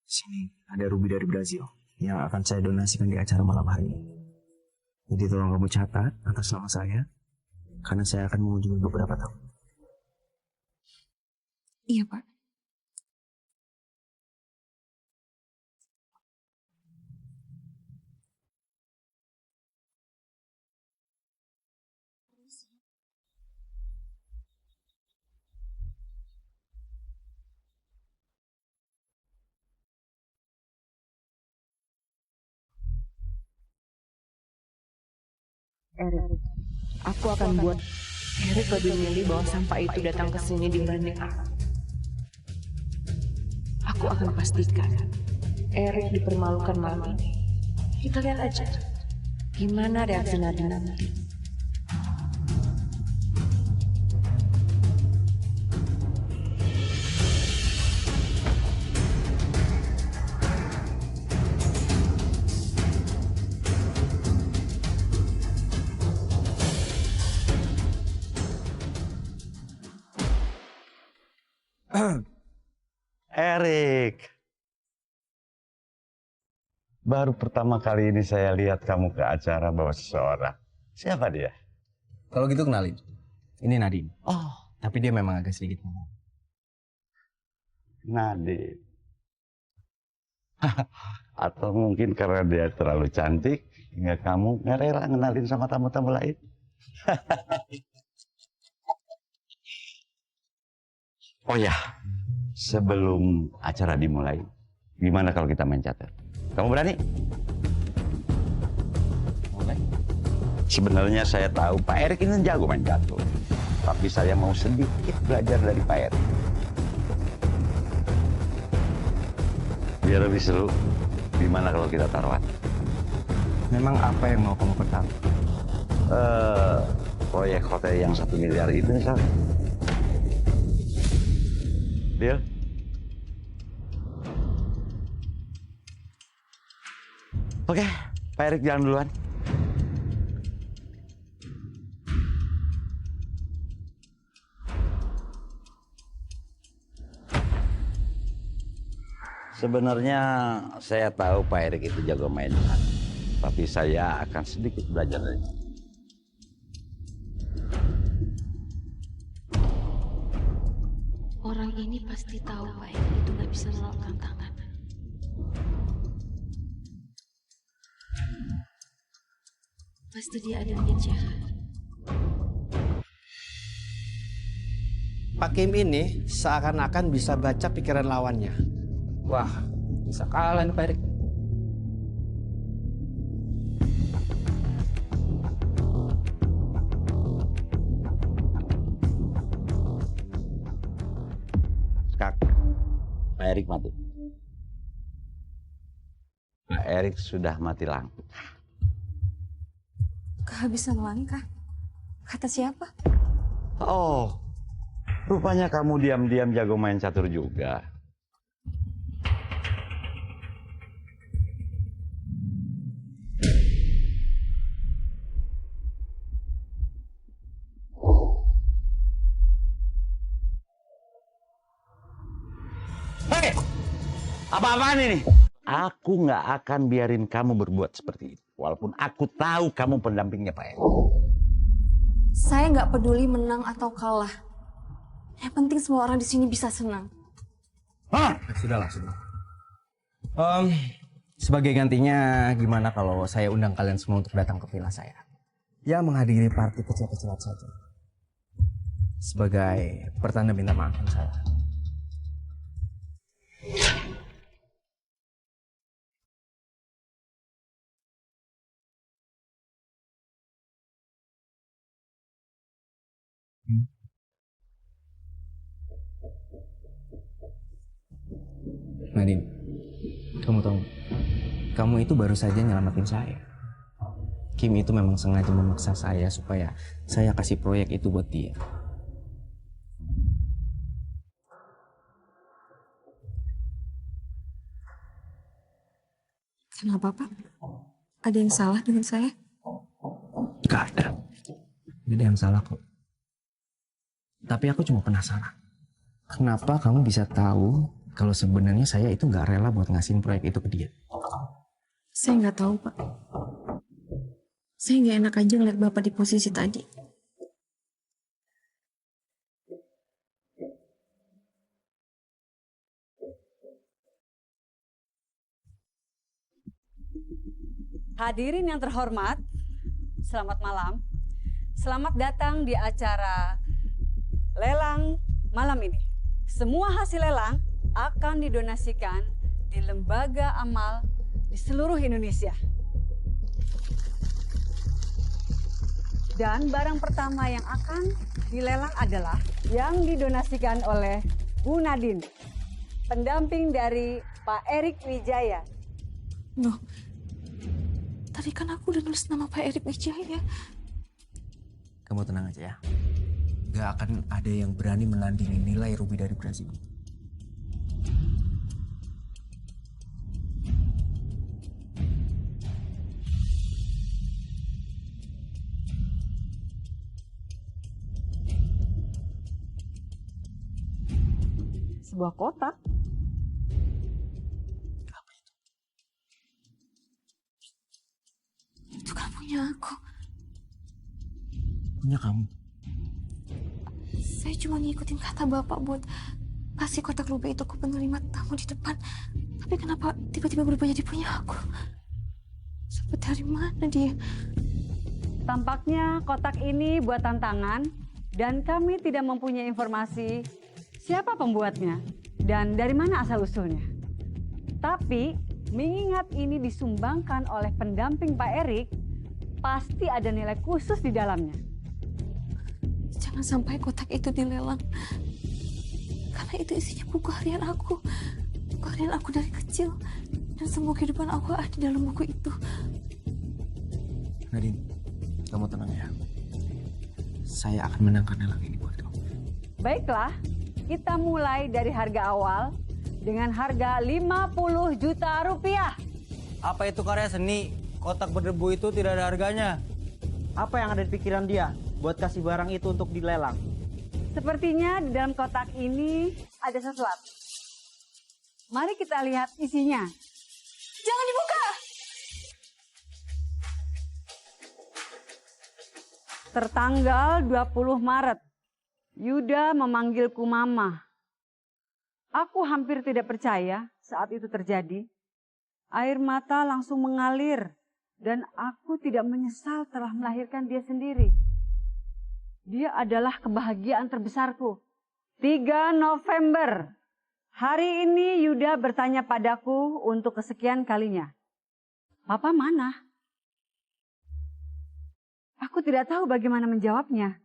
Sini ada ruby dari Brazil yang akan saya donasikan di acara malam hari ini. Jadi tolong kamu catat atas nama saya, karena saya akan mengunjungi beberapa tamu. Iya Pak. Erik, aku akan buat Erik lebih milih bahwa sampah itu datang ke sini dibanding aku. Aku akan pastikan Erik dipermalukan malam ini. Kita lihat aja gimana reaksi Nadine nanti. Erik, Baru pertama kali ini saya lihat kamu ke acara bawa seseorang. Siapa dia? Kalau gitu kenalin. Ini Nadine. Oh, tapi dia memang agak sedikit ngomong. Nadine. Atau mungkin karena dia terlalu cantik, hingga kamu nggak rela ngenalin sama tamu-tamu lain. Oh ya, sebelum acara dimulai, gimana kalau kita main catur? Kamu berani? Mulai. Sebenarnya saya tahu Pak Erik ini jago main catur, tapi saya mau sedikit belajar dari Pak Erik. Biar lebih seru, gimana kalau kita taruhan? Memang apa yang mau kamu pertaruh? Proyek hotel yang 1 miliar itu misalnya. Deal? Oke, Pak Erik jalan duluan. Sebenarnya saya tahu Pak Erik itu jago main, tapi saya akan sedikit belajar dari dia. Orang ini pasti tahu Pak Erik itu nggak bisa menolak tantangan. Pasti dia ada niat jahat. Pak Kim ini seakan-akan bisa baca pikiran lawannya. Wah, bisa kalah nih Pak Erik. Kak, Pak Erik mati. Pak Erik sudah mati lampu. Kehabisan langkah? Kata siapa? Oh, rupanya kamu diam-diam jago main catur juga. Hei, apa-apaan ini? Aku nggak akan biarin kamu berbuat seperti itu. Walaupun aku tahu kamu pendampingnya Pak Erik. Saya nggak peduli menang atau kalah. Yang penting semua orang di sini bisa senang. Hah? Sudahlah, sudah. Sebagai gantinya, gimana kalau saya undang kalian semua untuk datang ke villa saya? Ya, menghadiri party kecil-kecilan saja. Sebagai pertanda minta maaf saya. Nadine, kamu tahu, kamu itu baru saja nyelamatin saya. Kim itu memang sengaja memaksa saya supaya saya kasih proyek itu buat dia. Kenapa Pak? Ada yang salah dengan saya? Gak ada. Gak ada yang salah kok. Tapi aku cuma penasaran. Kenapa kamu bisa tahu kalau sebenarnya saya itu nggak rela buat ngasihin proyek itu ke dia? Saya nggak tahu Pak. Saya nggak enak aja ngeliat Bapak di posisi tadi. Hadirin yang terhormat, selamat malam. Selamat datang di acara lelang malam ini. Semua hasil lelang akan didonasikan di lembaga amal di seluruh Indonesia. Dan barang pertama yang akan dilelang adalah yang didonasikan oleh Bu Nadine, pendamping dari Pak Erik Wijaya. Loh, tadi kan aku udah nulis nama Pak Erik Wijaya. Kamu tenang aja ya. Gak akan ada yang berani menandingi nilai ruby dari Brazil. Sebuah kotak. punya aku. Punya kamu? Saya cuma ngikutin kata bapak buat kasih kotak rupiah itu ke penerima tamu di depan. Tapi kenapa tiba-tiba berubah jadi punya aku? Sampai dari mana dia? Tampaknya kotak ini buatan tangan dan kami tidak mempunyai informasi siapa pembuatnya dan dari mana asal-usulnya. Tapi mengingat ini disumbangkan oleh pendamping Pak Erik, pasti ada nilai khusus di dalamnya. Jangan sampai kotak itu dilelang. Karena itu isinya buku harian aku. Buku harian aku dari kecil. Dan semua kehidupan aku ada di dalam buku itu. Nadine, kamu tenang ya. Saya akan menangkan lelang ini buat kamu. Baiklah, kita mulai dari harga awal dengan harga 50 juta rupiah. Apa itu karya seni? Kotak berdebu itu tidak ada harganya. Apa yang ada di pikiran dia buat kasih barang itu untuk dilelang? Sepertinya di dalam kotak ini ada sesuatu. Mari kita lihat isinya. Jangan dibuka! Tertanggal 20 Maret, Yuda memanggilku Mama. Aku hampir tidak percaya saat itu terjadi. Air mata langsung mengalir dan aku tidak menyesal telah melahirkan dia sendiri. Dia adalah kebahagiaan terbesarku. 3 November. Hari ini Yuda bertanya padaku untuk kesekian kalinya. Papa mana? Aku tidak tahu bagaimana menjawabnya.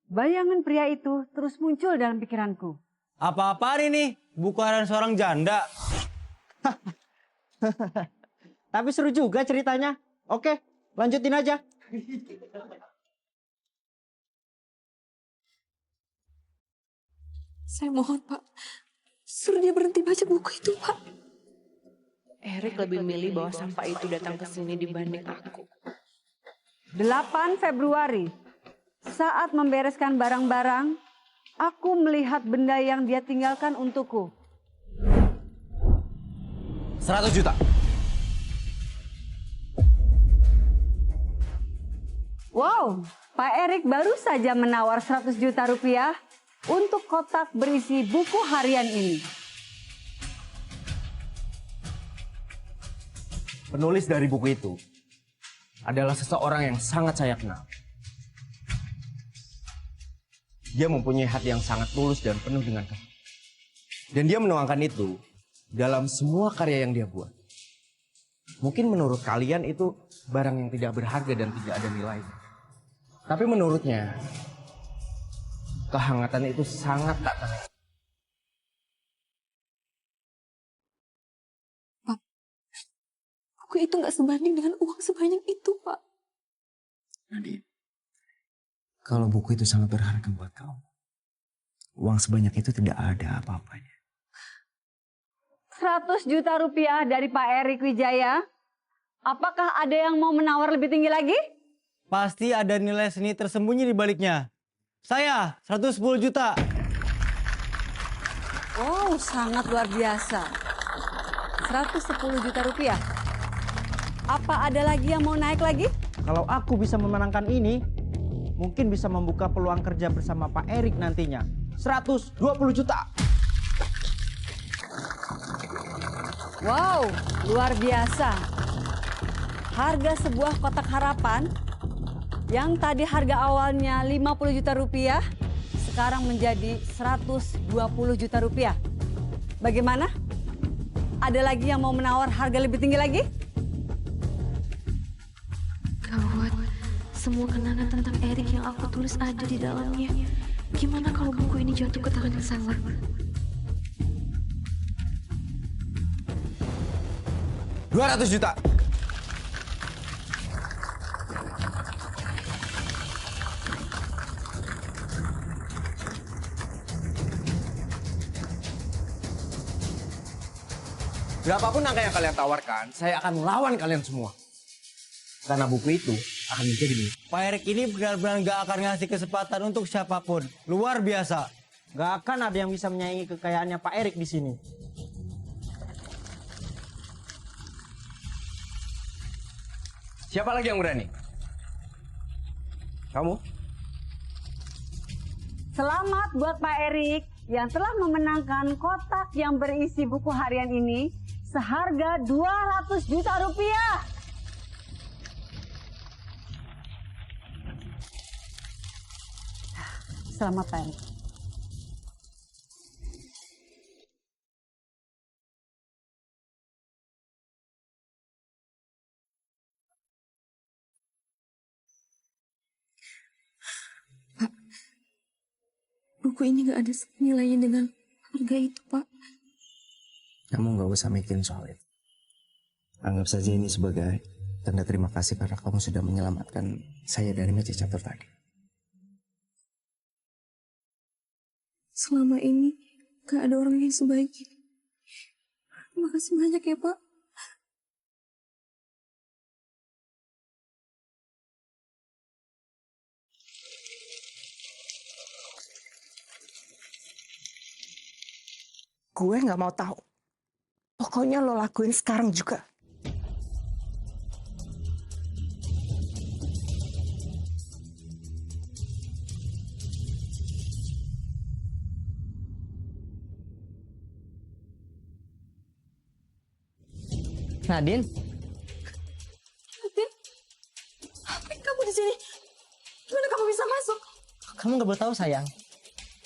Bayangan pria itu terus muncul dalam pikiranku. Apa-apaan ini? Buku harian seorang janda. Tapi seru juga ceritanya. Oke, lanjutin aja. Saya mohon, Pak. Suruh dia berhenti baca buku itu, Pak. Erik lebih milih bawa sampah itu datang ke sini dibanding aku. 8 Februari, saat membereskan barang-barang, aku melihat benda yang dia tinggalkan untukku. 100 juta. Wow, Pak Erik baru saja menawar 100 juta rupiah untuk kotak berisi buku harian ini. Penulis dari buku itu adalah seseorang yang sangat saya kenal. Dia mempunyai hati yang sangat tulus dan penuh dengan kasih. Dan dia menuangkan itu dalam semua karya yang dia buat. Mungkin menurut kalian itu barang yang tidak berharga dan tidak ada nilainya. Tapi menurutnya, kehangatan itu sangat tak terlihat. Pak, buku itu nggak sebanding dengan uang sebanyak itu, Pak. Nadine, kalau buku itu sangat berharga buat kamu, uang sebanyak itu tidak ada apa-apanya. 100 juta rupiah dari Pak Erik Wijaya. Apakah ada yang mau menawar lebih tinggi lagi? Pasti ada nilai seni tersembunyi di baliknya. Saya 110 juta. Wow, sangat luar biasa. 110 juta rupiah. Apa ada lagi yang mau naik lagi? Kalau aku bisa memenangkan ini, mungkin bisa membuka peluang kerja bersama Pak Erik nantinya. 120 juta. Wow, luar biasa. Harga sebuah kotak harapan yang tadi harga awalnya 50 juta rupiah, sekarang menjadi 120 juta rupiah. Bagaimana? Ada lagi yang mau menawar harga lebih tinggi lagi? Gawat, semua kenangan tentang Erik yang aku tulis ada di dalamnya. Gimana kalau buku ini jatuh ke tangan yang salah? $200 juta. Berapapun angka yang kalian tawarkan, saya akan melawan kalian semua. Karena buku itu akan menjadi milik. Pak Erik ini benar-benar gak akan ngasih kesempatan untuk siapapun. Luar biasa. Gak akan ada yang bisa menyaingi kekayaannya Pak Erik di sini. Siapa lagi yang berani? Kamu? Selamat buat Pak Erik yang telah memenangkan kotak yang berisi buku harian ini seharga 200 juta rupiah. Selamat Pak Erik. Buku ini gak ada nilainya dengan harga itu, Pak. Kamu nggak usah mikirin soal itu. Anggap saja ini sebagai tanda terima kasih karena kamu sudah menyelamatkan saya dari meja catur tadi. Selama ini gak ada orang yang sebaik ini. Terima kasih banyak ya, Pak. Gue nggak mau tahu. Pokoknya lo lakuin sekarang juga. Nadine, Nadine, ngapain kamu di sini? Gimana kamu bisa masuk? kamu nggak boleh tahu sayang.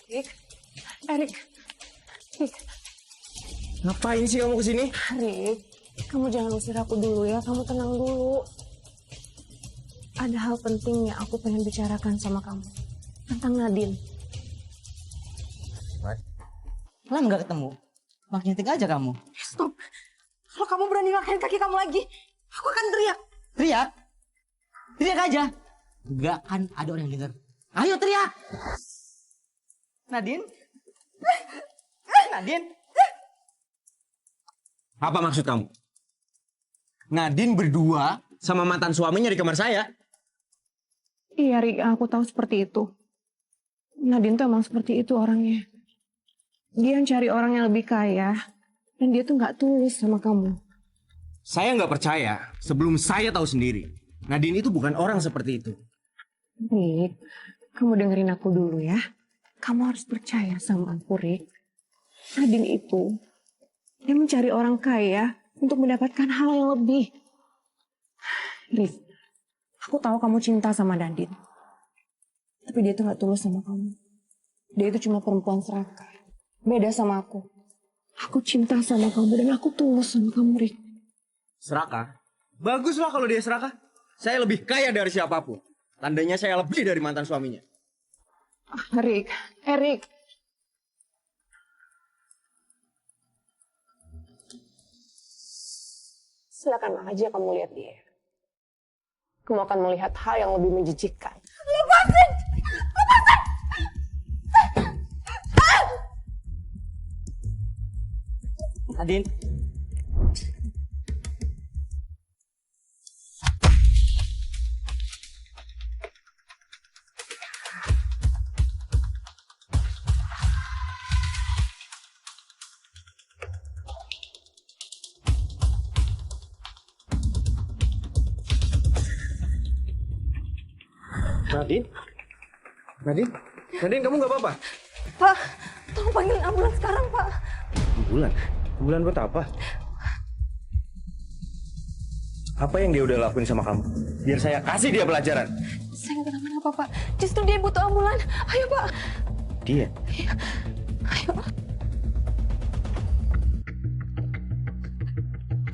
Erik. Ngapain sih kamu kesini? Erik, kamu jangan usir aku dulu ya. Kamu tenang dulu. Ada hal penting yang aku pengen bicarakan sama kamu. Tentang Nadine. Lama nggak ketemu, makin cantik aja kamu. Stop. Kalau kamu berani ngangkatin kaki kamu lagi, aku akan teriak. Teriak? Teriak aja. Nggak akan ada orang yang dengar. Ayo teriak. Nadine? Nadine? Apa maksud kamu? Nadine berdua sama mantan suaminya di kamar saya. Iya, Rik, aku tahu seperti itu. Nadine tuh emang seperti itu orangnya. Dia yang cari orang yang lebih kaya, dan dia tuh nggak tulus sama kamu. Saya nggak percaya sebelum saya tahu sendiri. Nadine itu bukan orang seperti itu. Rik, kamu dengerin aku dulu ya. Kamu harus percaya sama aku, Rik. Nadine itu, dia mencari orang kaya untuk mendapatkan hal yang lebih. Rik, aku tahu kamu cinta sama Nadine. Tapi dia tuh gak tulus sama kamu. Dia itu cuma perempuan serakah. Beda sama aku. Aku cinta sama kamu dan aku tulus sama kamu, Rik. Serakah? Baguslah kalau dia serakah. Saya lebih kaya dari siapapun. Tandanya saya lebih dari mantan suaminya. Rik, Erik. Silakan aja kamu lihat dia. Kamu akan melihat hal yang lebih menjijikkan. Lepasin! Lepasin! Nadine? Nadine? Nadine? Nadine, kamu nggak apa-apa? Pak, tolong panggilin ambulans sekarang, Pak. Ambulan? Ambulan buat apa? Apa yang dia udah lakuin sama kamu? Biar saya kasih dia pelajaran. Saya nggak kenapa-napa, Pak. Justru dia butuh ambulan. Ayo, Pak. Dia? Ayo.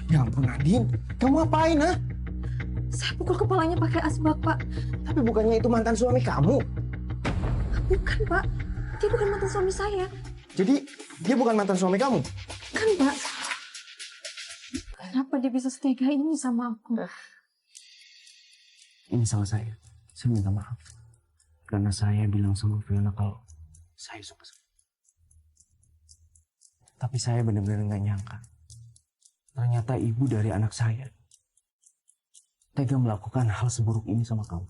Ya ampun, Nadine. Kamu apain, ha? Saya pukul kepalanya pakai asbak, Pak. Tapi bukannya itu mantan suami kamu? Bukan, Pak. Dia bukan mantan suami saya. Jadi, dia bukan mantan suami kamu? Kan, Pak. Kenapa dia bisa setega ini sama aku? Ini salah saya. Saya minta maaf. Karena saya bilang sama Fiona kalau saya suka sama. Tapi saya benar-benar nggak nyangka. Ternyata ibu dari anak saya tega melakukan hal seburuk ini sama kamu.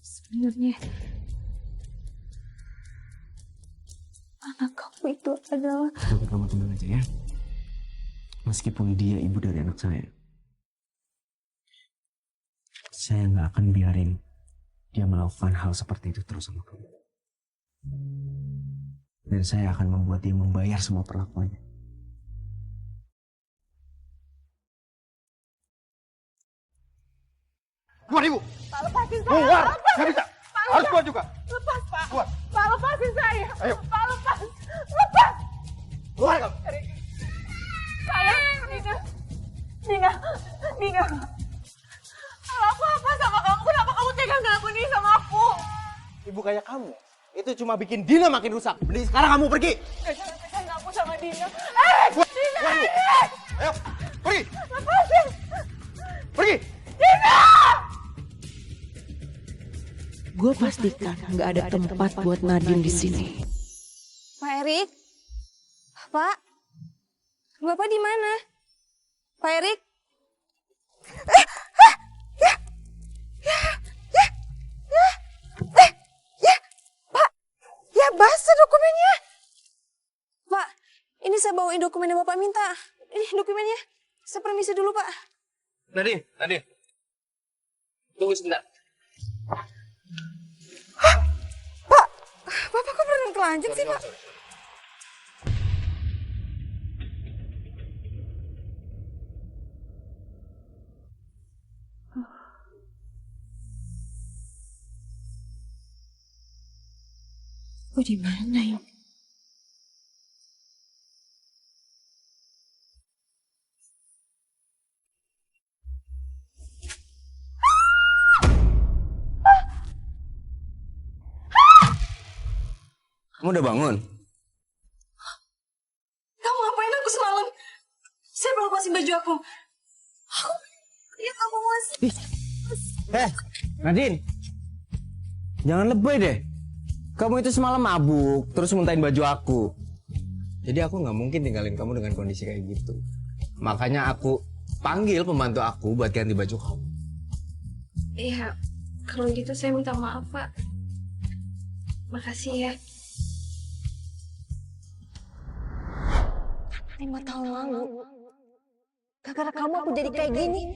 Sebenarnya anak kamu itu adalah... Coba kamu tenang aja ya. Meskipun dia ibu dari anak saya nggak akan biarin dia melakukan hal seperti itu terus sama kamu. Dan saya akan membuat dia membayar semua perlakuannya. Keluar ibu! Pak, lepasin saya! Keluar! Lepas. Nggak bisa! Pak, Harus keluar juga! Lepas, Pak! Keluar! Pak, lepasin saya! Ayo. Pak, lepas! Lepas! Keluar kamu! Sayang, Dina. Kalau aku apa sama kamu? Kenapa kamu tega ngelakuin ini sama aku? Ibu kayak kamu, itu cuma bikin Dina makin rusak. Mending sekarang kamu pergi. Jangan tega aku sama Dina. Dina! Ayo, pergi! Lepasin! Pergi! Dina! Gue pastikan nggak ada tempat buat Nadine di sini. Pak Erik? Pak? Bapak di mana? Pak Erik? Pak, ya basah dokumennya. Pak, ini saya bawain dokumen yang Bapak minta. Ini dokumennya. Saya permisi dulu, Pak. Nadine. Tunggu sebentar. Pak, Bapak kok berenang telanjang sih, Pak? Oh, di mana ya? Kamu udah bangun? Kamu ngapain aku semalam? Saya baru lepasin baju aku. Ya kamu masih. Nadine. Jangan lebay deh. Kamu itu semalam mabuk, terus muntahin baju aku. Jadi aku nggak mungkin tinggalin kamu dengan kondisi kayak gitu. Makanya aku panggil pembantu aku buat ganti baju kamu. Iya, kalau gitu saya minta maaf, Pak. Makasih ya. 5 tahun lalu, gara-gara kamu aku jadi kayak gini.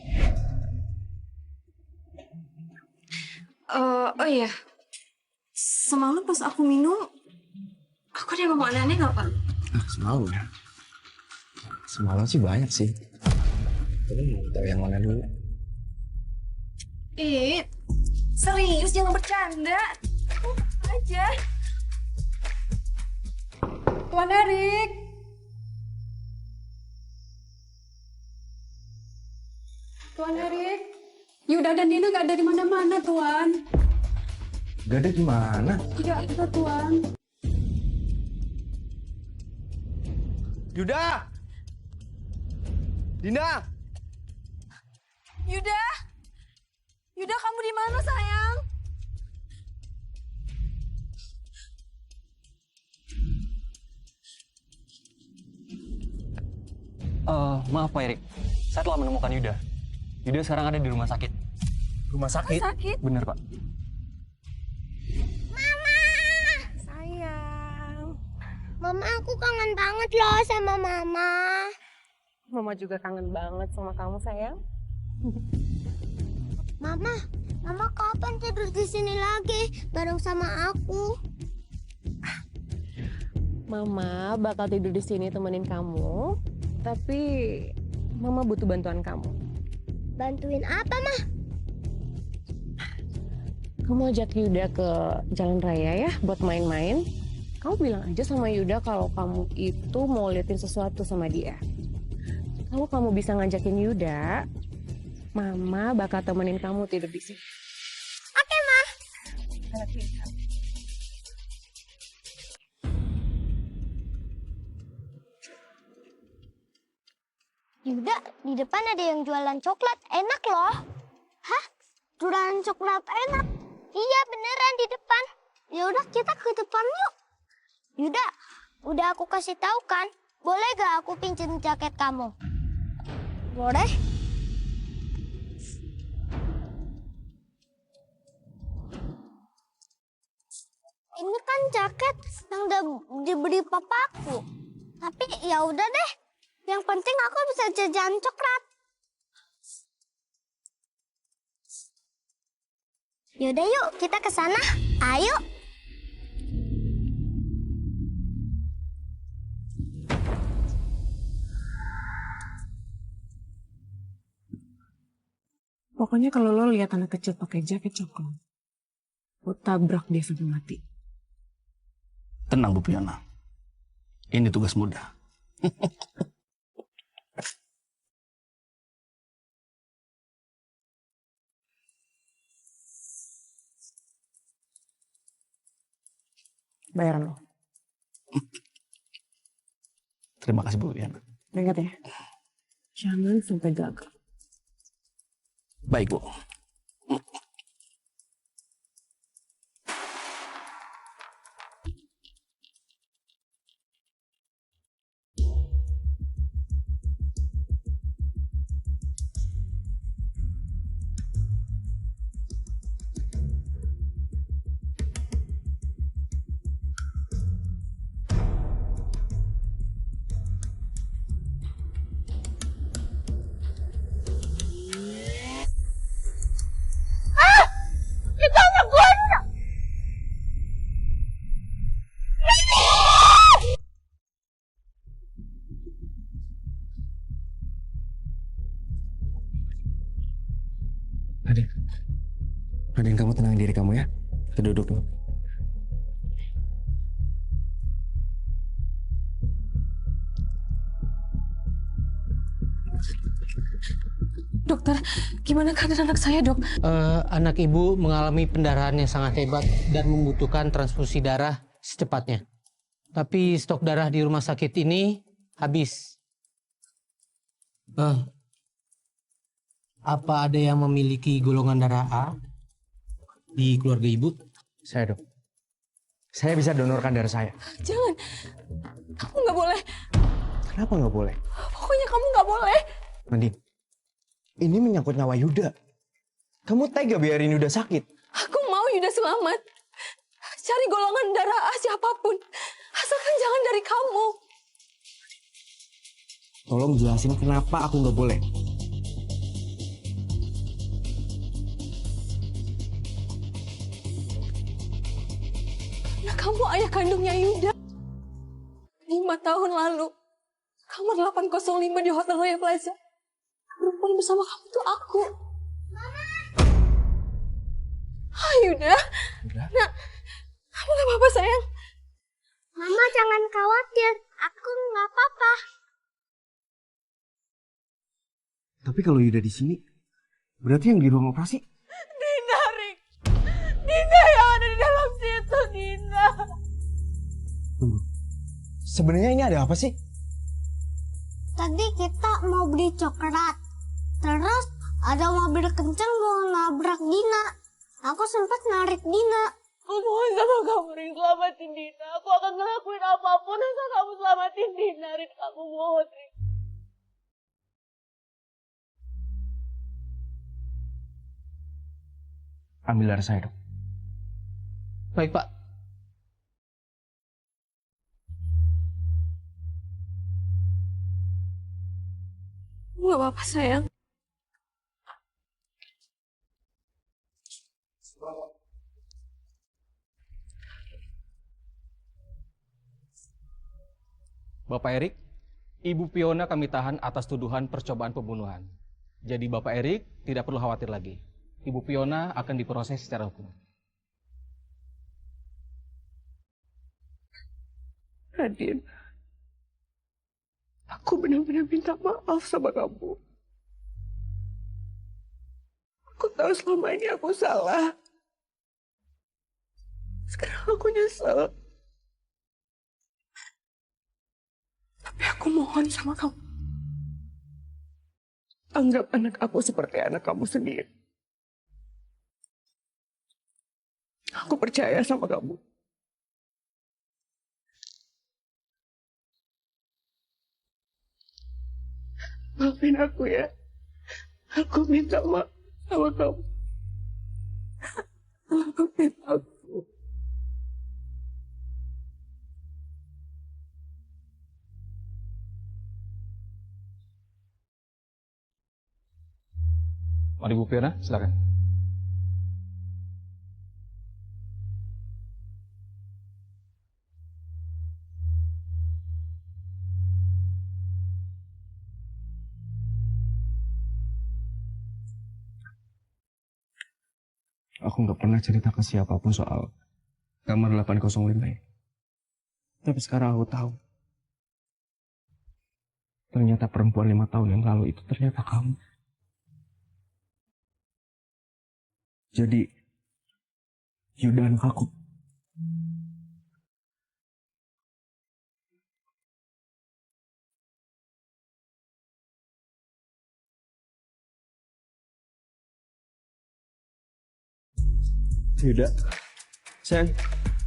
Oh iya, semalam pas aku minum, aku ada ngomong aneh-aneh nggak, Pak? Semalam ya? Semalam sih banyak sih. Tapi mau tahu yang mana dulu? Serius jangan bercanda. Aja. Tuan Erik. Tuan Erik. Yuda dan Dina gak ada di mana-mana, Tuan. Gak ada di mana? Tidak ada, Tuan. Yuda! Dina! Yuda! Yuda, kamu di mana, sayang? Maaf Pak Erik, saya telah menemukan Yuda. Yuda sekarang ada di rumah sakit. Rumah sakit? Sakit? Bener Pak. Sayang. Mama, aku kangen banget loh sama Mama. Mama juga kangen banget sama kamu, sayang. Mama kapan tidur di sini lagi bareng sama aku? Mama bakal tidur di sini temenin kamu, tapi Mama butuh bantuan kamu. Bantuin apa, Mah? Kamu ajak Yuda ke jalan raya ya buat main-main. Kamu bilang aja sama Yuda kalau kamu itu mau liatin sesuatu sama dia. Kalau kamu bisa ngajakin Yuda, Mama bakal temenin kamu tidur di sini. Oke, Mah. Yuda, di depan ada yang jualan coklat. Enak loh. Hah? Jualan coklat enak? Iya, beneran di depan. Ya udah, kita ke depan yuk. Yuda, udah aku kasih tahu kan? Boleh gak aku pinjem jaket kamu? Boleh. Ini kan jaket yang udah diberi papaku. Tapi ya udah deh. Yang penting aku bisa jajan coklat. Yaudah yuk, kita ke sana. Ayo. Pokoknya kalau lo lihat anak kecil pakai jaket coklat, lo tabrak dia sampai mati. Tenang Bu Piona. Ini tugas mudah. Bayaran lo. Terima kasih Bu Piona. Ingat ya, jangan sampai gagal. Baik Bu. Nadine, kamu tenangin diri kamu ya. Kita duduk dulu. Dokter, gimana keadaan anak saya, Dok? Anak ibu mengalami pendarahan yang sangat hebat dan membutuhkan transfusi darah secepatnya. Tapi stok darah di rumah sakit ini habis. Apa ada yang memiliki golongan darah A di keluarga ibu? Saya, Dok. Saya bisa donorkan darah saya. Jangan, kamu nggak boleh. Kenapa nggak boleh? Pokoknya kamu nggak boleh. Nadine, ini menyangkut nyawa Yuda. Kamu tega biarin Yuda sakit? Aku mau Yuda selamat. Cari golongan darah A siapapun. Asalkan jangan dari kamu. Tolong jelasin kenapa aku nggak boleh. Karena kamu ayah kandungnya Yuda. 5 tahun lalu, kamar 805 di Hotel Royal Plaza. Perempuan bersama kamu tuh aku. Hai Yuda. Nak, kamu gak apa-apa sayang? Mama jangan khawatir, aku nggak apa-apa. Tapi kalau Yuda di sini, berarti yang di ruang operasi? Dina, Rick. Dina yang ada di dalam situ, Dina. Tunggu. Sebenarnya ini ada apa sih? Tadi kita mau beli coklat. Terus ada mobil kenceng mau nabrak Dina. Aku sempat narik Dina. Aku mohon sama kamu, Rick, selamatin Dina. Aku akan ngelakuin apapun asal kamu selamatin Dina, Rick. Aku mohon, Rick. Ambil darah saya, Dok. Baik, Pak. Gak apa-apa sayang. Bapak Erik, Ibu Piona kami tahan atas tuduhan percobaan pembunuhan. Jadi Bapak Erik tidak perlu khawatir lagi. Ibu Piona akan diproses secara hukum. Nadine, aku benar-benar minta maaf sama kamu. Aku tahu selama ini aku salah. Sekarang aku nyesel. Tapi aku mohon sama kamu. Anggap anak aku seperti anak kamu sendiri. Aku percaya sama kamu. Maafin aku ya. Aku minta maaf sama kamu. Maafin aku. Mari Bu Fiona, silakan. Aku nggak pernah cerita ke siapapun soal kamar 805 ini. Tapi sekarang aku tahu. Ternyata perempuan 5 tahun yang lalu itu ternyata kamu. Jadi, Yuda anak aku. Yuda, sayang,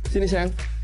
sini sayang.